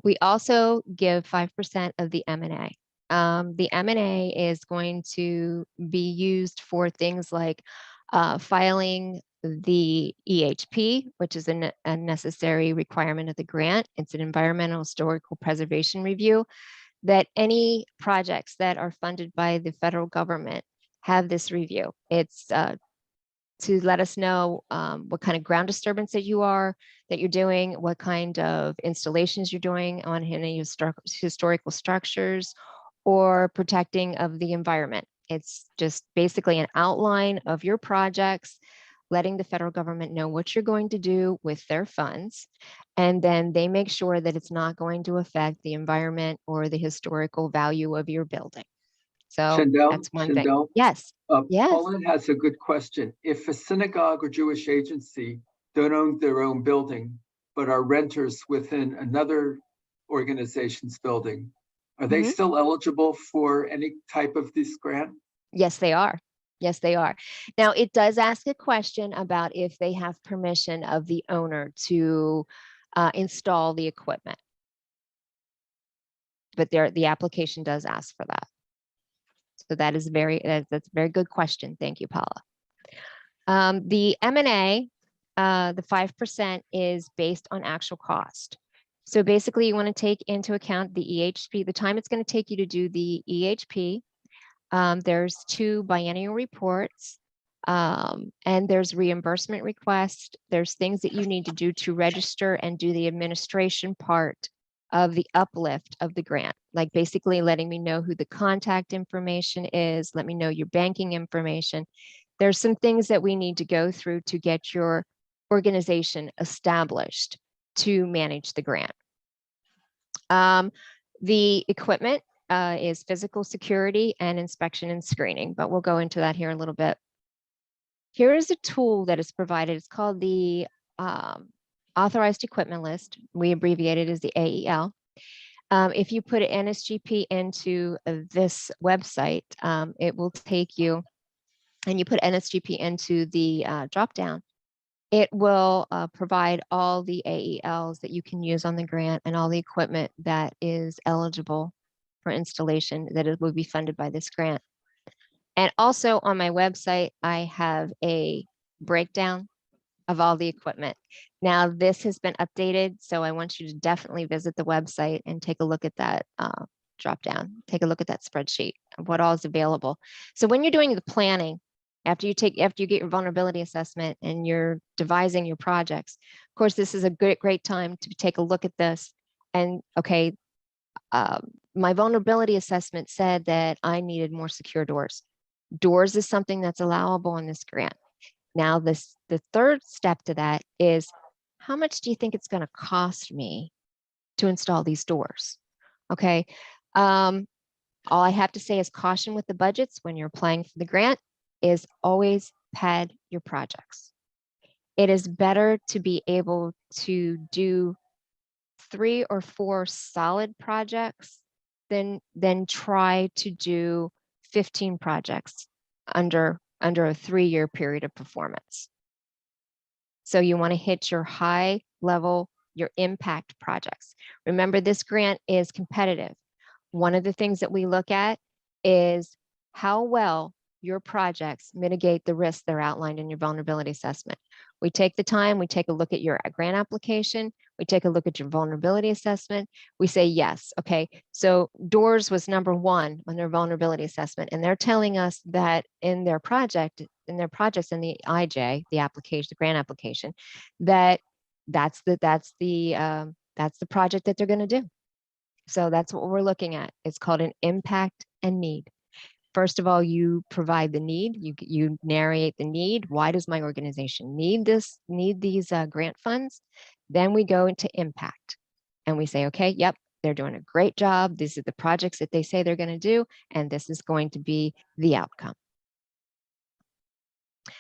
We also give 5% of the M&A. The M&A is going to be used for things like filing the EHP, which is a necessary requirement of the grant. It's an environmental historical preservation review, that any projects that are funded by the federal government have this review. It's to let us know what kind of ground disturbance that you're doing, what kind of installations you're doing on any historical structures, or protecting of the environment. It's just basically an outline of your projects, letting the federal government know what you're going to do with their funds. And then they make sure that it's not going to affect the environment or the historical value of your building. So Shandell, that's one thing. Yes. Yes. Pauline has a good question. If a synagogue or Jewish agency don't own their own building, but are renters within another organization's building, are they still eligible for any type of this grant? Yes, they are. Yes, they are. Now, it does ask a question about if they have permission of the owner to install the equipment. But the application does ask for that. So that is that's a very good question. Thank you, Paula. The M&A, the 5% is based on actual cost. So basically, you want to take into account the EHP, the time it's going to take you to do the EHP. There's 2 biennial reports, and there's reimbursement requests. There's things that you need to do to register and do the administration part of the uplift of the grant, like basically letting me know who the contact information is, let me know your banking information. There's some things that we need to go through to get your organization established to manage the grant. The equipment, is physical security and inspection and screening, but we'll go into that here a little bit. Here is a tool that is provided. It's called the Authorized Equipment List. We abbreviate it as the AEL. If you put an NSGP into this website, it will take you, and you put NSGP into the dropdown, it will provide all the AELs that you can use on the grant and all the equipment that is eligible for installation that it will be funded by this grant. And also on my website, I have a breakdown of all the equipment. Now this has been updated, so I want you to definitely visit the website and take a look at that drop down. Take a look at that spreadsheet of what all is available. So when you're doing the planning, after you get your vulnerability assessment and you're devising your projects, of course, this is a great time to take a look at this. And okay, my vulnerability assessment said that I needed more secure doors. Doors is something that's allowable in this grant. Now, the third step to that is, how much do you think it's going to cost me to install these doors? Okay. All I have to say is caution with the budgets when you're applying for the grant is always pad your projects. It is better to be able to do 3 or 4 solid projects than try to do 15 projects under a 3-year period of performance. So you want to hit your high level, your impact projects. Remember, this grant is competitive. One of the things that we look at is how well your projects mitigate the risks that are outlined in your vulnerability assessment. We take the time, we take a look at your grant application, we take a look at your vulnerability assessment. We say, yes, okay, so doors was number 1 on their vulnerability assessment, and they're telling us that in their projects in the IJ, the application, the grant application, that's the project that they're going to do. So that's what we're looking at. It's called an impact and need. First of all, you provide the need, you narrate the need. Why does my organization need these grant funds? Then we go into impact and we say, okay, yep, they're doing a great job. These are the projects that they say they're going to do, and this is going to be the outcome.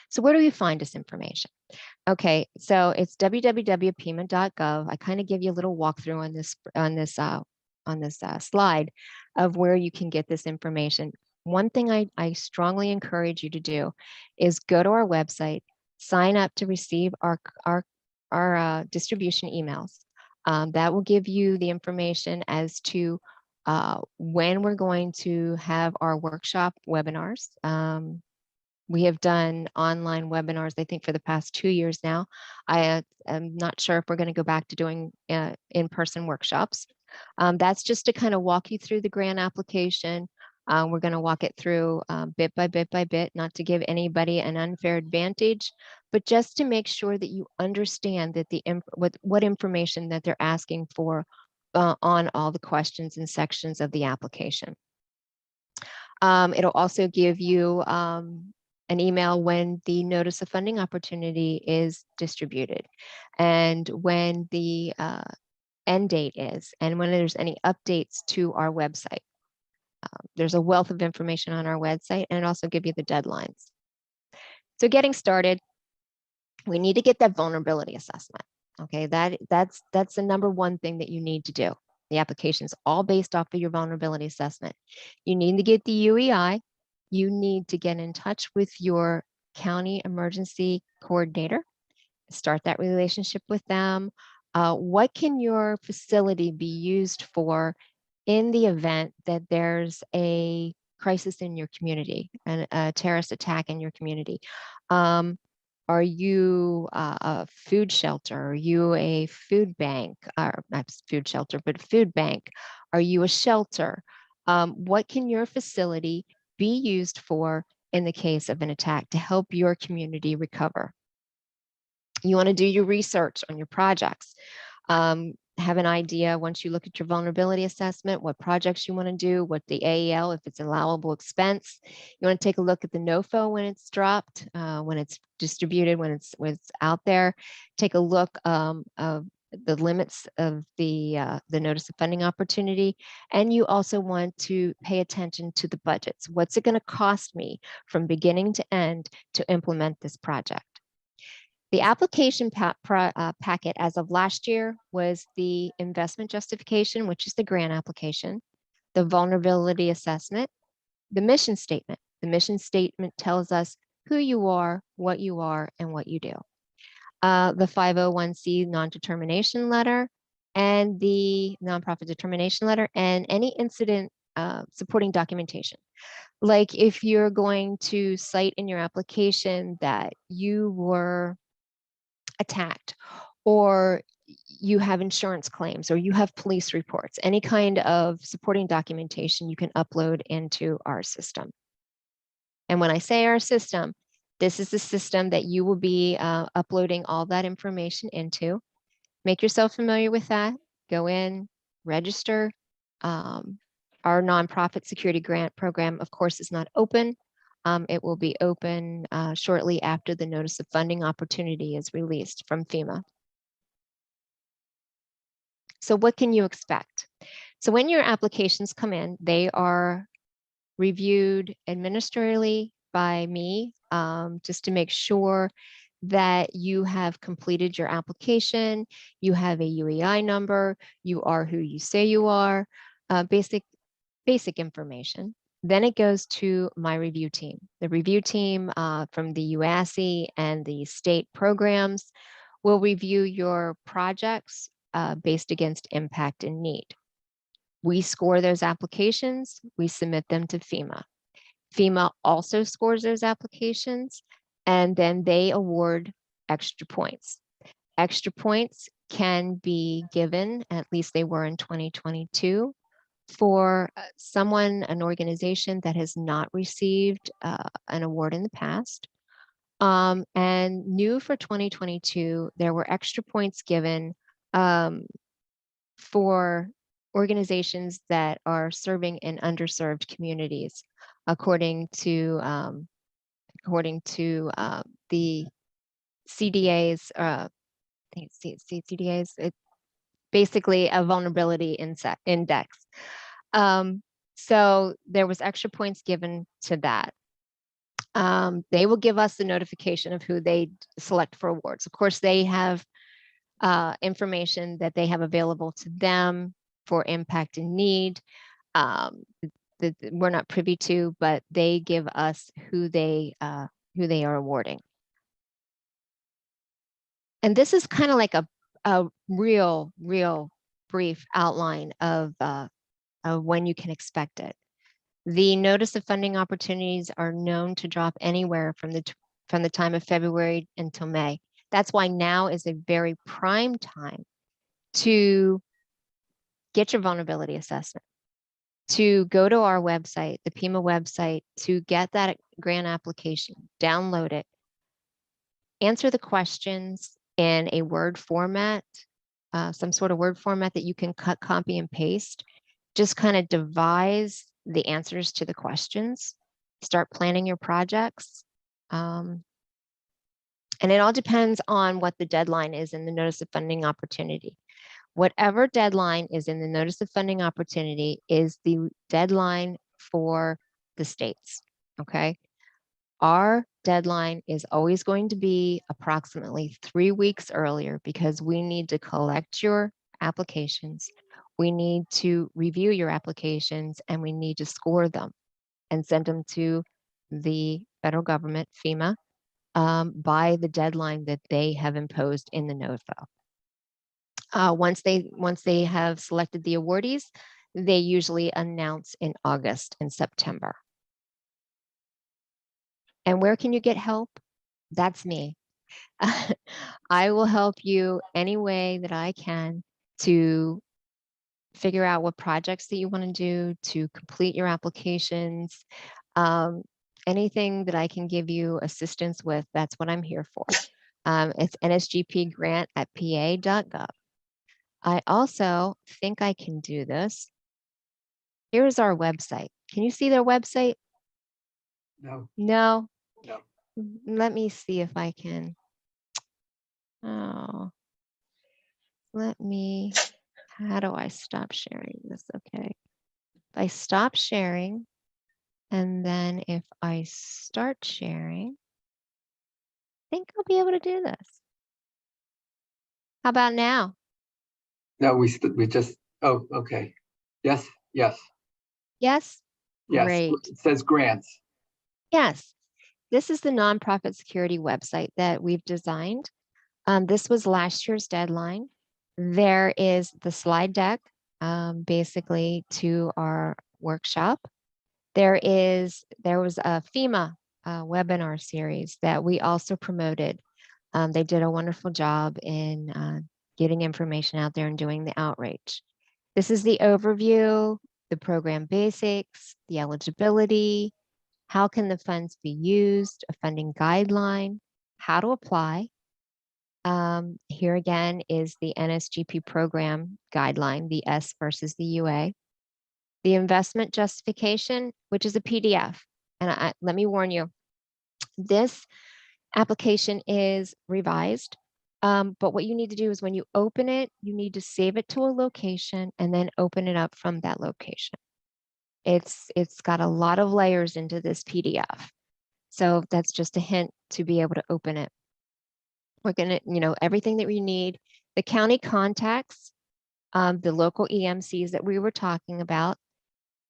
So where do we find this information? Okay, so it's www.pima.gov. I kind of give you a little walkthrough on this slide of where you can get this information. One thing I strongly encourage you to do is go to our website, sign up to receive our distribution emails. That will give you the information as to when we're going to have our workshop webinars. We have done online webinars, I think, for the past 2 years now. I am not sure if we're going to go back to doing in-person workshops. That's just to kind of walk you through the grant application. We're going to walk it through bit by bit by bit, not to give anybody an unfair advantage, but just to make sure that you understand that what information that they're asking for on all the questions and sections of the application. It'll also give you an email when the notice of funding opportunity is distributed, and when the end date is, and when there's any updates to our website. There's a wealth of information on our website, and it also gives you the deadlines. So getting started, we need to get that vulnerability assessment. Okay, that's the number 1 thing that you need to do. The application is all based off of your vulnerability assessment. You need to get the UEI. You need to get in touch with your county emergency coordinator, start that relationship with them. What can your facility be used for in the event that there's a crisis in your community, and a terrorist attack in your community? Are you a food shelter? Are you a food bank? Or not food shelter, but food bank? Are you a shelter? What can your facility be used for in the case of an attack to help your community recover? You want to do your research on your projects. Have an idea once you look at your vulnerability assessment, what projects you want to do, what the AEL, if it's allowable expense. You want to take a look at the NOFO when it's dropped, when it's distributed, when it's out there. Take a look of the limits of the notice of funding opportunity, and you also want to pay attention to the budgets. What's it going to cost me from beginning to end to implement this project? The application packet as of last year was the investment justification, which is the grant application, the vulnerability assessment, the mission statement. The mission statement tells us who you are, and what you do. The 501c non-determination letter and the nonprofit determination letter and any incident supporting documentation. Like if you're going to cite in your application that you were attacked, or you have insurance claims, or you have police reports, any kind of supporting documentation you can upload into our system. And when I say our system, this is the system that you will be uploading all that information into. Make yourself familiar with that. Go in, register. Our nonprofit security grant program, of course, is not open. It will be open shortly after the notice of funding opportunity is released from FEMA. So what can you expect? So when your applications come in, they are reviewed administratively by me, just to make sure that you have completed your application, you have a UEI number, you are who you say you are, basic information. Then it goes to my review team. The review team from the UASI and the state programs will review your projects based against impact and need. We score those applications, we submit them to FEMA. FEMA also scores those applications, and then they award extra points. Extra points can be given, at least they were in 2022, for someone, an organization that has not received an award in the past. And new for 2022, there were extra points given for organizations that are serving in underserved communities, according to the CDA's. I think it's CDA's. It's basically a vulnerability index. So there was extra points given to that. They will give us the notification of who they select for awards. Of course, they have information that they have available to them for impact and need. That we're not privy to, but they give us who they are awarding. And this is kind of like a real brief outline of when you can expect it. The notice of funding opportunities are known to drop anywhere from the time of February until May. That's why now is a very prime time to get your vulnerability assessment, to go to our website, the PEMA website, to get that grant application, download it, answer the questions in a Word format, some sort of Word format that you can cut, copy, and paste. Just kind of devise the answers to the questions, start planning your projects. And it all depends on what the deadline is in the notice of funding opportunity. Whatever deadline is in the notice of funding opportunity is the deadline for the states, okay? Our deadline is always going to be approximately 3 weeks earlier because we need to collect your applications, we need to review your applications, and we need to score them and send them to the federal government, FEMA, by the deadline that they have imposed in the NOFO. Once they have selected the awardees, they usually announce in August and September. And where can you get help? That's me. I will help you any way that I can to figure out what projects that you want to do, to complete your applications. Anything that I can give you assistance with, that's what I'm here for. It's nsgpgrant@pa.gov. I also think I can do this. Here's our website. Can you see their website? No, No? no. Let me see if I can. Oh. how do I stop sharing this? Okay. If I stop sharing, and then if I start sharing, I think I'll be able to do this. How about now? No, we just, oh, okay. Yes, yes, Yes? yes. Great. It says grants. Yes. This is the nonprofit security website that we've designed. This was last year's deadline. There is the slide deck, basically to our workshop. There was a FEMA webinar series that we also promoted. They did a wonderful job in getting information out there and doing the outreach. This is the overview, the program basics, the eligibility, how can the funds be used, a funding guideline, how to apply. Here again is the NSGP program guideline, the S versus the UA. The investment justification, which is a PDF. And let me warn you, this application is revised. But what you need to do is when you open it, you need to save it to a location and then open it up from that location. It's got a lot of layers into this PDF. So that's just a hint to be able to open it. We're gonna, everything that we need, the county contacts, the local EMCs that we were talking about,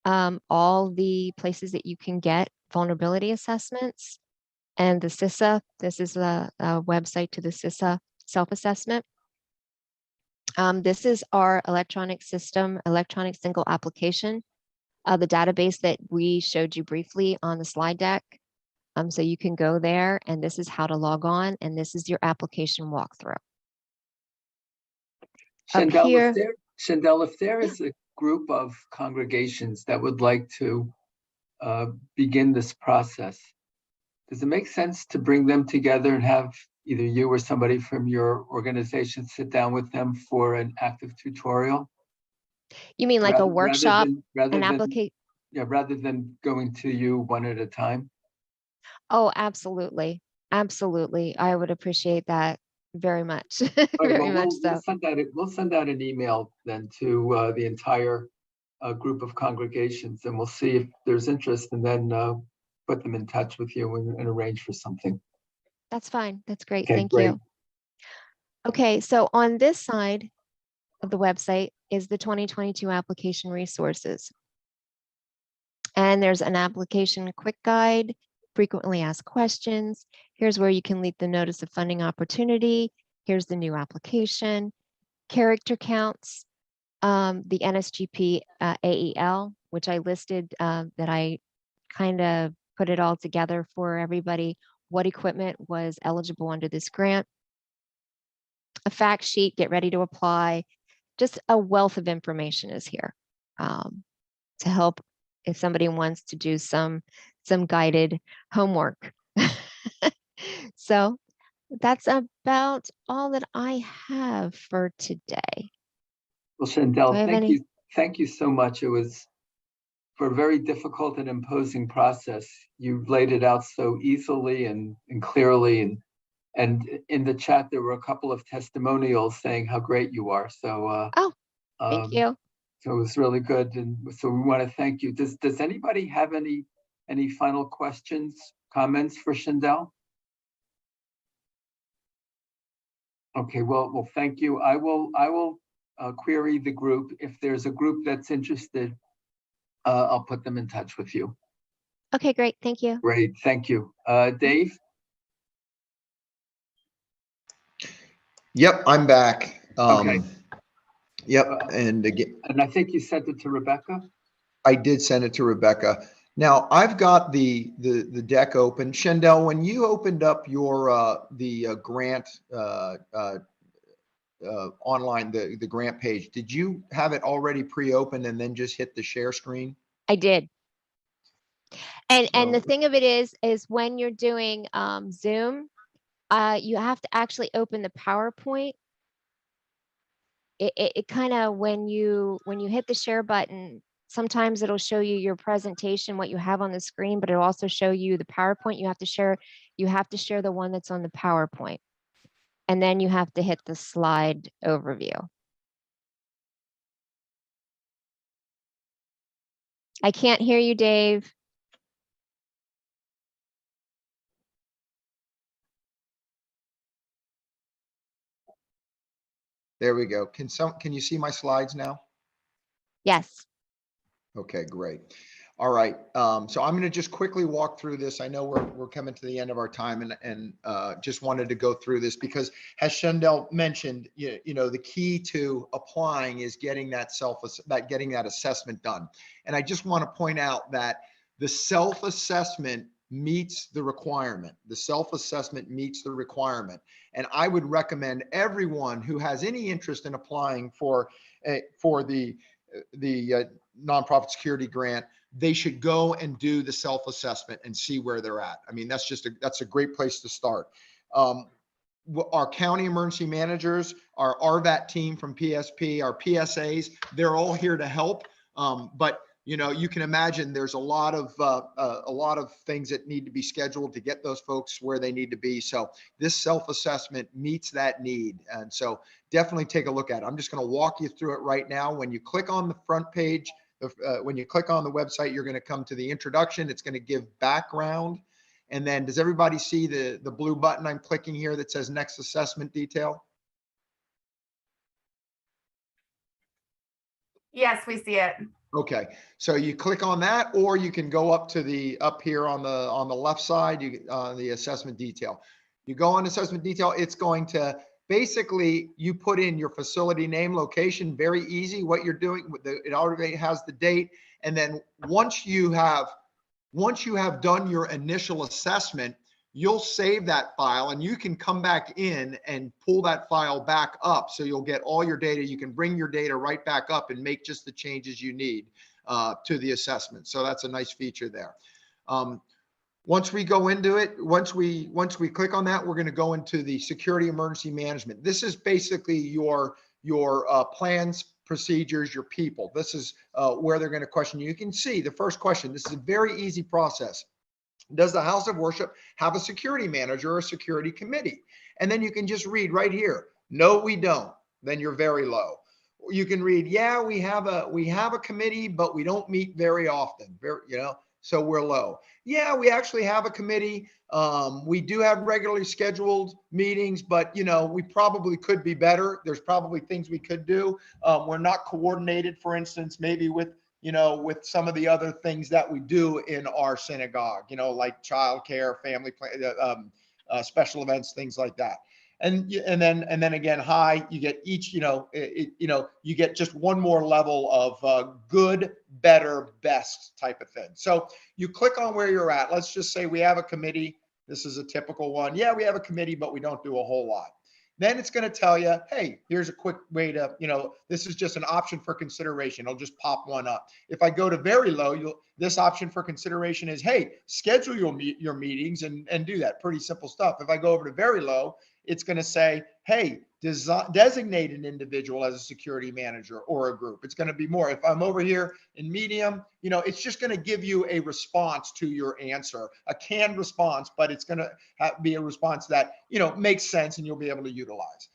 all the places that you can get vulnerability assessments, and the CISA. This is a website to the CISA self-assessment. This is our electronic system, electronic single application, the database that we showed you briefly on the slide deck. So you can go there, and this is how to log on, and this is your application walkthrough. Up here, Shandell, if there is a group of congregations that would like to begin this process, does it make sense to bring them together and have either you or somebody from your organization sit down with them for an active tutorial? you mean like a workshop, an than application? Yeah, rather than going to you one at a time. Oh, absolutely. Absolutely. I would appreciate that very much. All right, Very much so. we'll send out an email then to the entire group of congregations, and we'll see if there's interest, and then put them in touch with you and arrange for something. That's fine. That's great. Okay, Thank great. you. Okay, so on this side of the website is the 2022 application resources. And there's an application quick guide, frequently asked questions. Here's where you can leave the notice of funding opportunity. Here's the new application, character counts, the NSGP AEL, which I listed that I kind of put it all together for everybody, what equipment was eligible under this grant. A fact sheet, get ready to apply. Just a wealth of information is here to help if somebody wants to do some guided homework. So that's about all that I have for today. Well, Do I Shandell, have thank you so much. It was for a very difficult and imposing process. You laid it out so easily and clearly, and in the chat there were a couple of testimonials saying how great you are. So Oh, thank you. So it was really good, and so we want to thank you. Does anybody have any final questions, comments for Shandell? Okay, well, thank you. I will query the group. If there's a group that's interested, I'll put them in touch with you. Okay, great. Thank you. Great, thank you. Dave? Yep, I'm back. Okay. Yep, and again, And I think you sent it to Rebecca? I did send it to Rebecca. Now I've got the deck open. Shandell, when you opened up your the grant online, the grant page, did you have it already pre-opened and then just hit the share screen? I did. And the So- thing of it is when you're doing Zoom, you have to actually open the PowerPoint. It kind of, when you hit the share button, sometimes it'll show you your presentation, what you have on the screen, but it'll also show you the PowerPoint you have to share. You have to share the one that's on the PowerPoint. and then you have to hit the slide overview. I can't hear you, Dave. There we go. Can you see my slides now? Yes. Okay, great. All right. So I'm going to just quickly walk through this. I know we're coming to the end of our time, and just wanted to go through this because, as Shendel mentioned, you know, the key to applying is getting that getting that assessment done. And I just want to point out that the self-assessment meets the requirement. The self-assessment meets the requirement. And I would recommend everyone who has any interest in applying for the nonprofit security grant, they should go and do the self-assessment and see where they're at. I mean, that's a great place to start. Our county emergency managers, our RVAT team from PSP, our PSAs, they're all here to help. But you know, you can imagine there's a lot of things that need to be scheduled to get those folks where they need to be. So this self-assessment meets that need. And so definitely take a look at it. I'm just going to walk you through it right now. When you click on the front page, when you click on the website, you're going to come to the introduction. It's going to give background. And then does everybody see the blue button I'm clicking here that says next assessment detail? Yes, we see it. Okay, so you click on that, or you can go up here on the left side, the assessment detail. You go on assessment detail, it's going to basically, you put in your facility name, location, very easy, what you're doing, it already has the date. And then once you have done your initial assessment, you'll save that file and you can come back in and pull that file back up. So you'll get all your data. You can bring your data right back up and make just the changes you need to the assessment. So that's a nice feature there. Once we go into it, once we click on that, we're going to go into the security emergency management. This is basically your plans, procedures, your people. This is where they're going to question you. You can see the first question. This is a very easy process. Does the house of worship have a security manager or a security committee? And then you can just read right here, no, we don't. Then you're very low. You can read, yeah, we have a committee, but we don't meet very often. So we're low. Yeah, we actually have a committee. We do have regularly scheduled meetings, but we probably could be better. There's probably things we could do. We're not coordinated, for instance, maybe with some of the other things that we do in our synagogue, like childcare, family plan, special events, things like that. And then again, high, you get each, you get just one more level of good, better, best type of thing. So you click on where you're at. Let's just say we have a committee. This is a typical one. Yeah, we have a committee, but we don't do a whole lot. Then it's going to tell you, hey, here's a quick way to, this is just an option for consideration. I'll just pop one up. If I go to very low, this option for consideration is, hey, schedule your meetings and do that. Pretty simple stuff. If I go over to very low, it's going to say, hey, designate an individual as a security manager or a group. It's going to be more. If I'm over here in medium, it's just going to give you a response to your answer, a canned response, but it's going to be a response that, makes sense and you'll be able to utilize.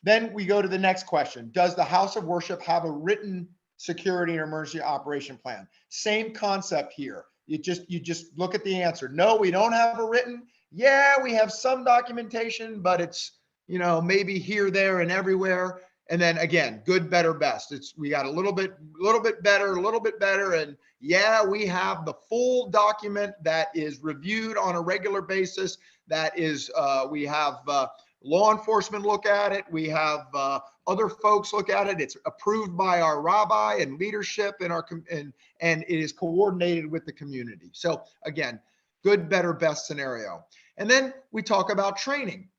Then we go to the next question. Does the house of worship have a written security and emergency operation plan? Same concept here. You just look at the answer. No, we don't have a written. Yeah, we have some documentation, but it's, maybe here, there, and everywhere. And then again, good, better, best. We got a little bit better. And yeah, we have the full document that is reviewed on a regular basis. That is, we have law enforcement look at it. We have other folks look at it. It's approved by our rabbi and leadership and it is coordinated with the community. So again, good, better, best scenario. And then we talk about training.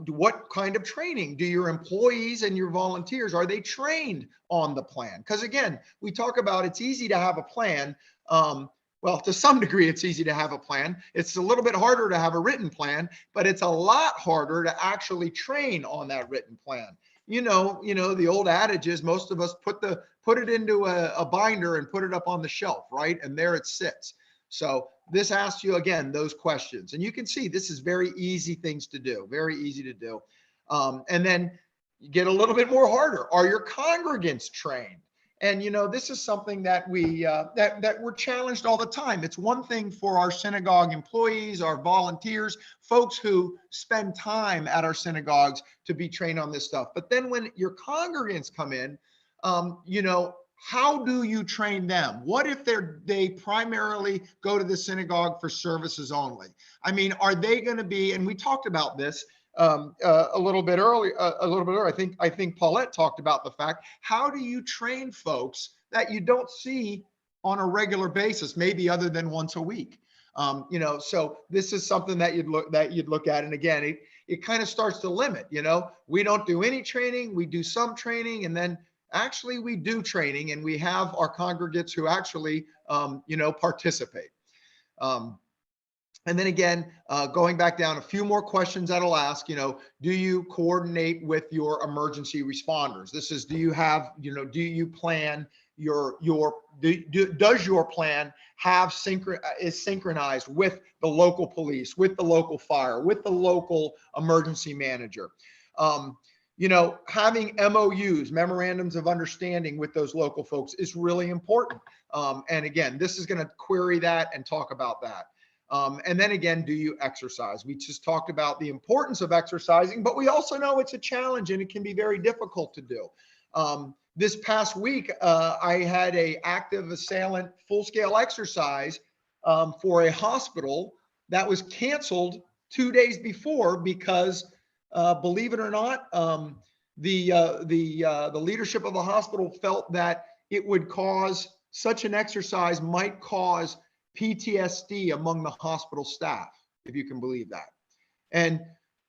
What kind of training do your employees and your volunteers, are they trained on the plan? Because again, we talk about it's easy to have a plan. Well, to some degree, it's easy to have a plan. It's a little bit harder to have a written plan, but it's a lot harder to actually train on that written plan. The old adage is most of us put it into a binder and put it up on the shelf, right? And there it sits. So this asks you again, those questions. And you can see this is very easy things to do, very easy to do. And then you get a little bit more harder. Are your congregants trained? And this is something that that we're challenged all the time. It's one thing for our synagogue employees, our volunteers, folks who spend time at our synagogues to be trained on this stuff. But then when your congregants come in, how do you train them? What if they primarily go to the synagogue for services only? I mean, are they going to be? And we talked about this a little bit earlier. I think Paulette talked about the fact, how do you train folks that you don't see on a regular basis, maybe other than once a week? So this is something that you'd look at. And again, it kind of starts to limit. We don't do any training. We do some training, and then actually we do training, and we have our congregants who actually participate. And then again, going back down, a few more questions that'll ask, do you coordinate with your emergency responders? This is, do you have, do you plan does your plan have is synchronized with the local police, with the local fire, with the local emergency manager? Having MOUs, memorandums of understanding with those local folks is really important. And again, this is going to query that and talk about that. And then again, do you exercise? We just talked about the importance of exercising, but we also know it's a challenge and it can be very difficult to do. This past week, I had an active assailant full-scale exercise for a hospital that was canceled 2 days before because, believe it or not, the leadership of the hospital felt that it would cause, such an exercise might cause PTSD among the hospital staff, if you can believe that. And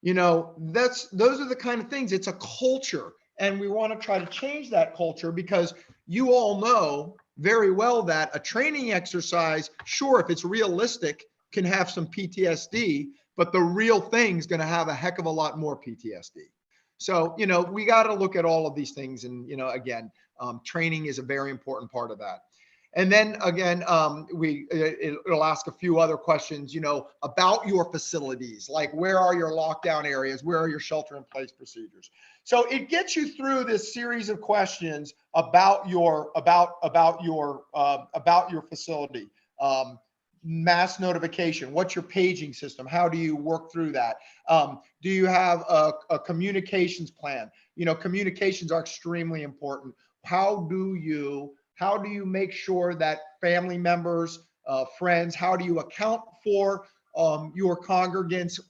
those are the kind of things. It's a culture, and we want to try to change that culture, because you all know very well that a training exercise, sure, if it's realistic, can have some PTSD, but the real thing's going to have a heck of a lot more PTSD. So, we got to look at all of these things. And, again, training is a very important part of that. And then again, it'll ask a few other questions, about your facilities, like where are your lockdown areas? Where are your shelter in place procedures? So it gets you through this series of questions about your facility. Mass notification. What's your paging system? How do you work through that? Do you have a communications plan? Communications are extremely important. How do you make sure that family members, friends, how do you account for your congregants,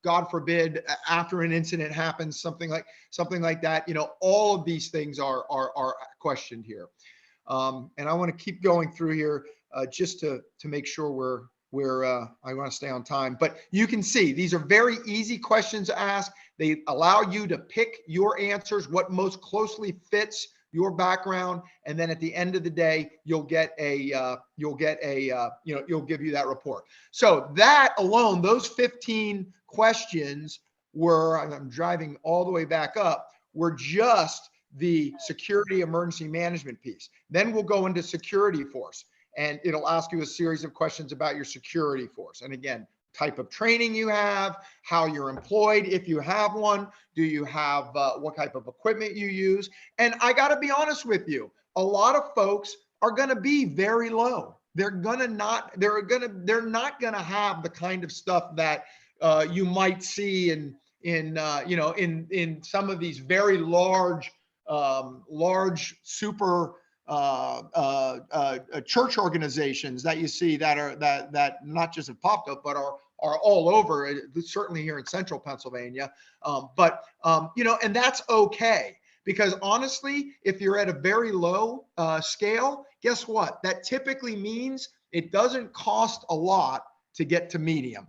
God forbid, after an incident happens, something like that, all of these things are questioned here. And I want to keep going through here just to make sure I want to stay on time, but you can see these are very easy questions to ask. They allow you to pick your answers, what most closely fits your background, and then at the end of the day, you'll give you that report. So that alone, those 15 questions were, I'm driving all the way back up, were just the security emergency management piece. Then we'll go into security force, and it'll ask you a series of questions about your security force. And again, type of training you have, how you're employed, if you have one, do you have what type of equipment you use. And I got to be honest with you, a lot of folks are going to be very low. They're not going to have the kind of stuff that you might see in some of these very large super church organizations that you see that not just have popped up, but are all over, certainly here in central Pennsylvania. And that's okay, because honestly, if you're at a very low scale, guess what? That typically means it doesn't cost a lot to get to medium.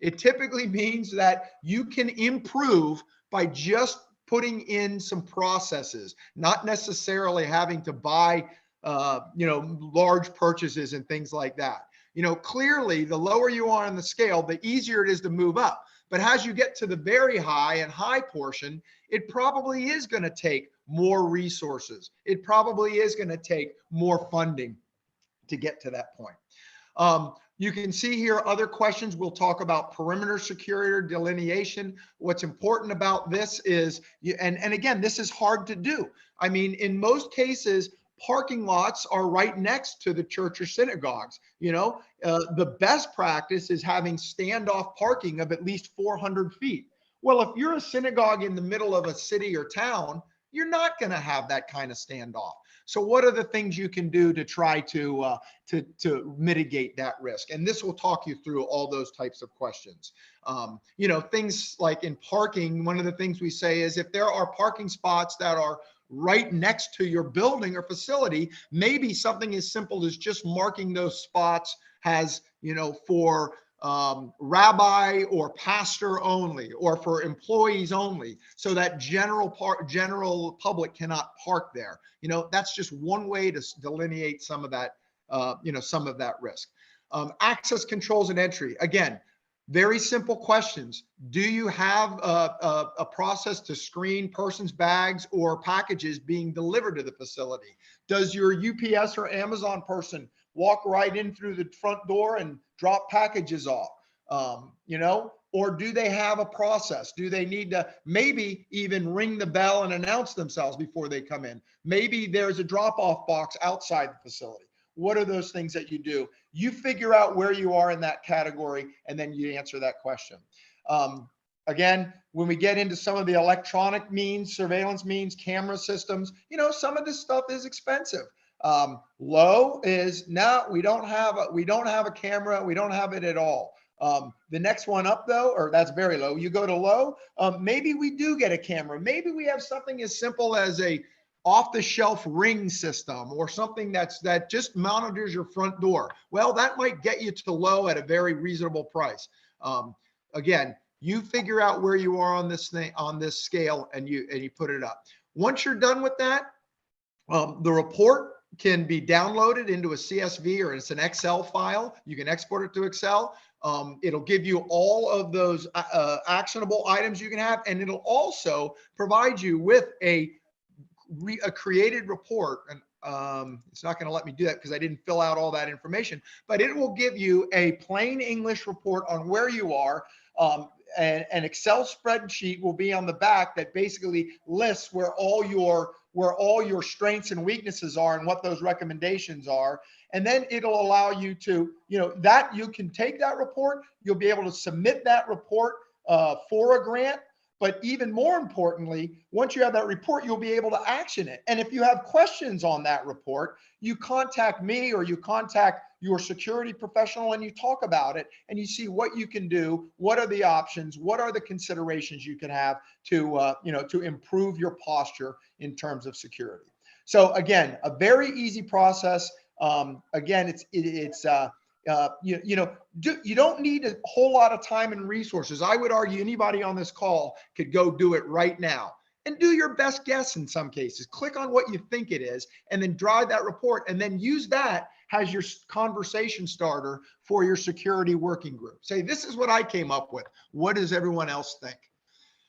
It typically means that you can improve by just putting in some processes, not necessarily having to buy, large purchases and things like that. Clearly, the lower you are on the scale, the easier it is to move up. But as you get to the very high portion, it probably is going to take more resources. It probably is going to take more funding to get to that point. You can see here other questions. We'll talk about perimeter security or delineation. What's important about this is, and again, this is hard to do. I mean, in most cases, parking lots are right next to the church or synagogues. The best practice is having standoff parking of at least 400 feet. Well, if you're a synagogue in the middle of a city or town, you're not going to have that kind of standoff. So what are the things you can do to try to mitigate that risk? And this will talk you through all those types of questions. Things like in parking, one of the things we say is if there are parking spots that are right next to your building or facility, maybe something as simple as just marking those spots as, for rabbi or pastor only, or for employees only, so that general public cannot park there. That's just one way to delineate some of that, some of that risk. Access controls and entry. Again, very simple questions. Do you have a process to screen persons' bags or packages being delivered to the facility? Does your UPS or Amazon person walk right in through the front door and drop packages off? Or do they have a process? Do they need to maybe even ring the bell and announce themselves before they come in? Maybe there's a drop-off box outside the facility. What are those things that you do? You figure out where you are in that category, and then you answer that question. Again, when we get into some of the electronic means, surveillance means, camera systems, some of this stuff is expensive. Low is now we don't have a camera. We don't have it at all. The next one up though, or that's very low. You go to low. Maybe we do get a camera. Maybe we have something as simple as a off-the-shelf ring system or something that just monitors your front door. Well, that might get you to low at a very reasonable price. Again, you figure out where you are on this thing, on this scale, and you put it up. Once you're done with that, the report can be downloaded into a CSV or it's an Excel file. You can export it to Excel. It'll give you all of those actionable items you can have, and it'll also provide you with a created report. And it's not going to let me do that because I didn't fill out all that information, but it will give you a plain English report on where you are. And an Excel spreadsheet will be on the back that basically lists where all your strengths and weaknesses are and what those recommendations are. And then it'll allow you to, that you can take that report, you'll be able to submit that report for a grant. But even more importantly, once you have that report, you'll be able to action it. And if you have questions on that report, you contact me or you contact your security professional and you talk about it and you see what you can do. What are the options? What are the considerations you can have to, to improve your posture in terms of security? So again, a very easy process. Again, you don't need a whole lot of time and resources. I would argue anybody on this call could go do it right now and do your best guess in some cases. Click on what you think it is and then drive that report and then use that as your conversation starter for your security working group. Say, this is what I came up with. What does everyone else think?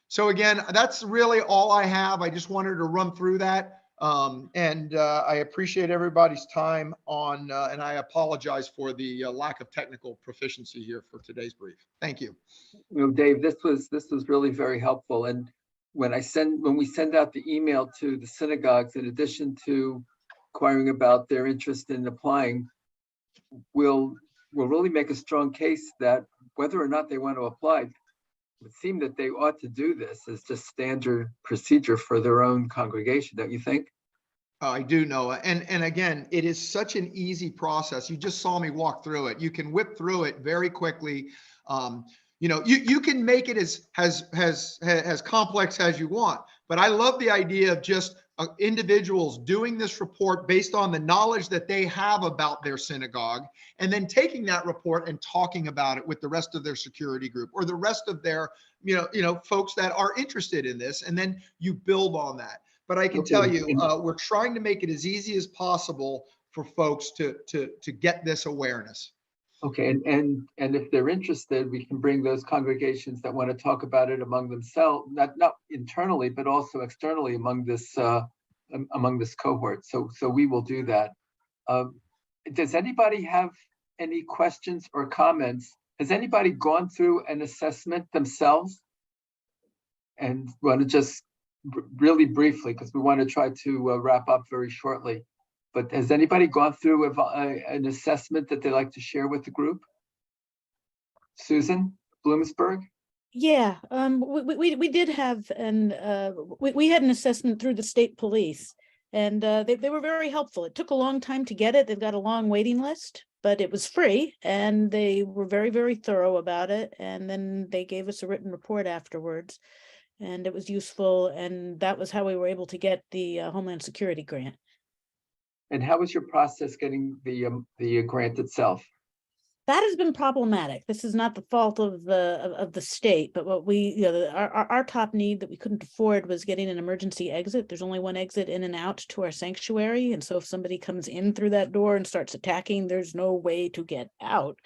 So again, that's really all I have. I just wanted to run through that. I appreciate everybody's time on, and I apologize for the lack of technical proficiency here for today's brief. Thank you. Dave, this was really very helpful. And when we send out the email to the synagogues, in addition to inquiring about their interest in applying, we'll really make a strong case that whether or not they want to apply, it would seem that they ought to do this as just standard procedure for their own congregation, don't you think? I do, Noah. And again, it is such an easy process. You just saw me walk through it. You can whip through it very quickly. You can make it as complex as you want, but I love the idea of just individuals doing this report based on the knowledge that they have about their synagogue, and then taking that report and talking about it with the rest of their security group or the rest of their, folks that are interested in this. And then you build on that. But I can tell you, we're trying to make it as easy as possible for folks to get this awareness. Okay, and if they're interested, we can bring those congregations that want to talk about it among themselves, not internally, but also externally among this cohort. So we will do that. Does anybody have any questions or comments? Has anybody gone through an assessment themselves? And want to just really briefly, because we want to try to wrap up very shortly. But has anybody gone through an assessment that they'd like to share with the group? Susan Bloomsburg? Yeah, we did have we had an assessment through the state police, and they were very helpful. It took a long time to get it. They've got a long waiting list, but it was free, and they were very, very thorough about it. And then they gave us a written report afterwards, and it was useful. And that was how we were able to get the Homeland Security grant. And how was your process getting the grant itself? That has been problematic. This is not the fault of the state, but what we, our top need that we couldn't afford was getting an emergency exit. There's only one exit in and out to our sanctuary, and so if somebody comes in through that door and starts attacking, there's no way to get out.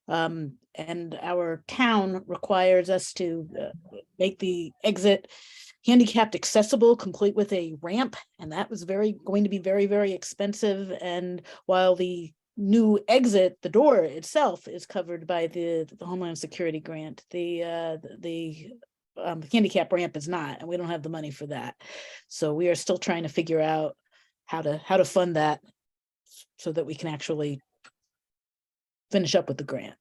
And our town requires us to make the exit handicapped accessible, complete with a ramp, and that was going to be very, very expensive. And while the new exit, the door itself, is covered by the Homeland Security grant, the handicap ramp is not, and we don't have the money for that. So we are still trying to figure out how to fund that so that we can actually finish up with the grant.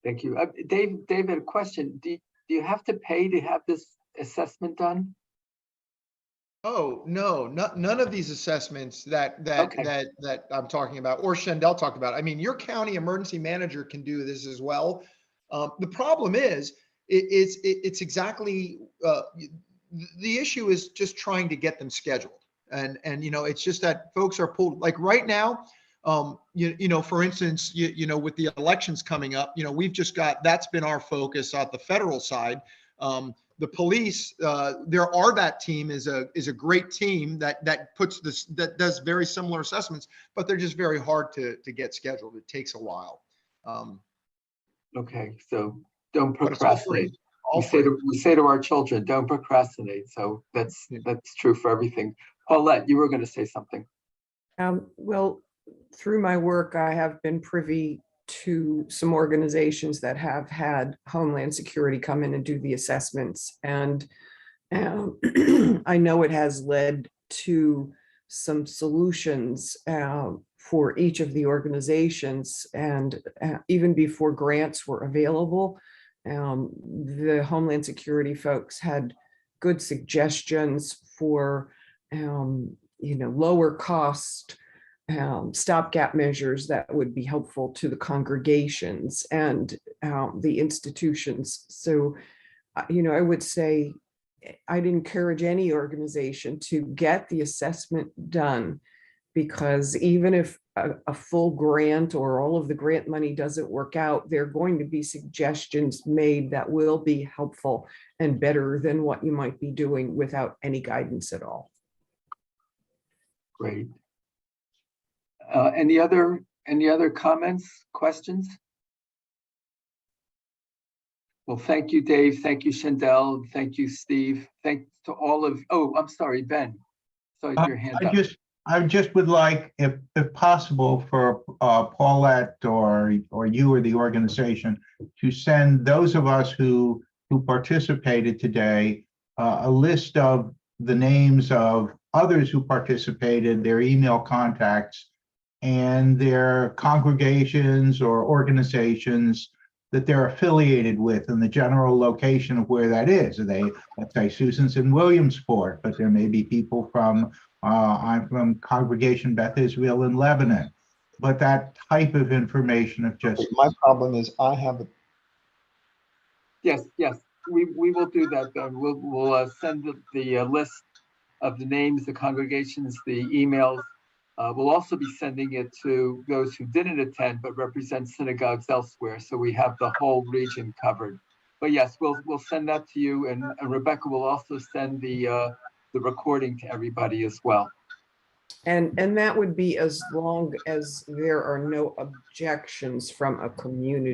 Thank you. David, a question. Do you have to pay to have this assessment done? Oh, no, none of these assessments that Okay. I'm talking about, or Shendell talked about. I mean, your county emergency manager can do this as well. The problem is, it's exactly, the issue is just trying to get them scheduled. And it's just that folks are pulled, like right now, for instance, with the elections coming up, we've just that's been our focus at the federal side. The police, their RBAT team is a great team that puts this, that does very similar assessments, but they're just very hard to get scheduled. It takes a while. Okay, so don't But it's all free. procrastinate. All free. We say to our children, don't procrastinate. So that's true for everything. Paulette, you were going to say something. Well, through my work, I have been privy to some organizations that have had Homeland Security come in and do the assessments. And I know it has led to some solutions for each of the organizations. And even before grants were available, the Homeland Security folks had good suggestions for lower cost stopgap measures that would be helpful to the congregations and the institutions. So, I would say I'd encourage any organization to get the assessment done, because even if a full grant or all of the grant money doesn't work out, there are going to be suggestions made that will be helpful and better than what you might be doing without any guidance at all. Great. Any other comments, questions? Well, thank you, Dave. Thank you, Shendell. Thank you, Steve. Thanks to all of, oh, I'm sorry, Ben. So your hand up. I just would like, if possible, for Paulette or you or the organization to send those of us who participated today a list of the names of others who participated, their email contacts, and their congregations or organizations that they're affiliated with, and the general location of where that is. Let's say Susan's in Williamsport, but there may be people from, I'm from Congregation Beth Israel in Lebanon. But that type of information of just... My problem is I have a... Yes, we will do that, Ben. We'll send the list of the names, the congregations, the emails. We'll also be sending it to those who didn't attend but represent synagogues elsewhere, so we have the whole region covered. But yes, we'll send that to you, and Rebecca will also send the recording to everybody as well. And that would be as long as there are no objections from a community.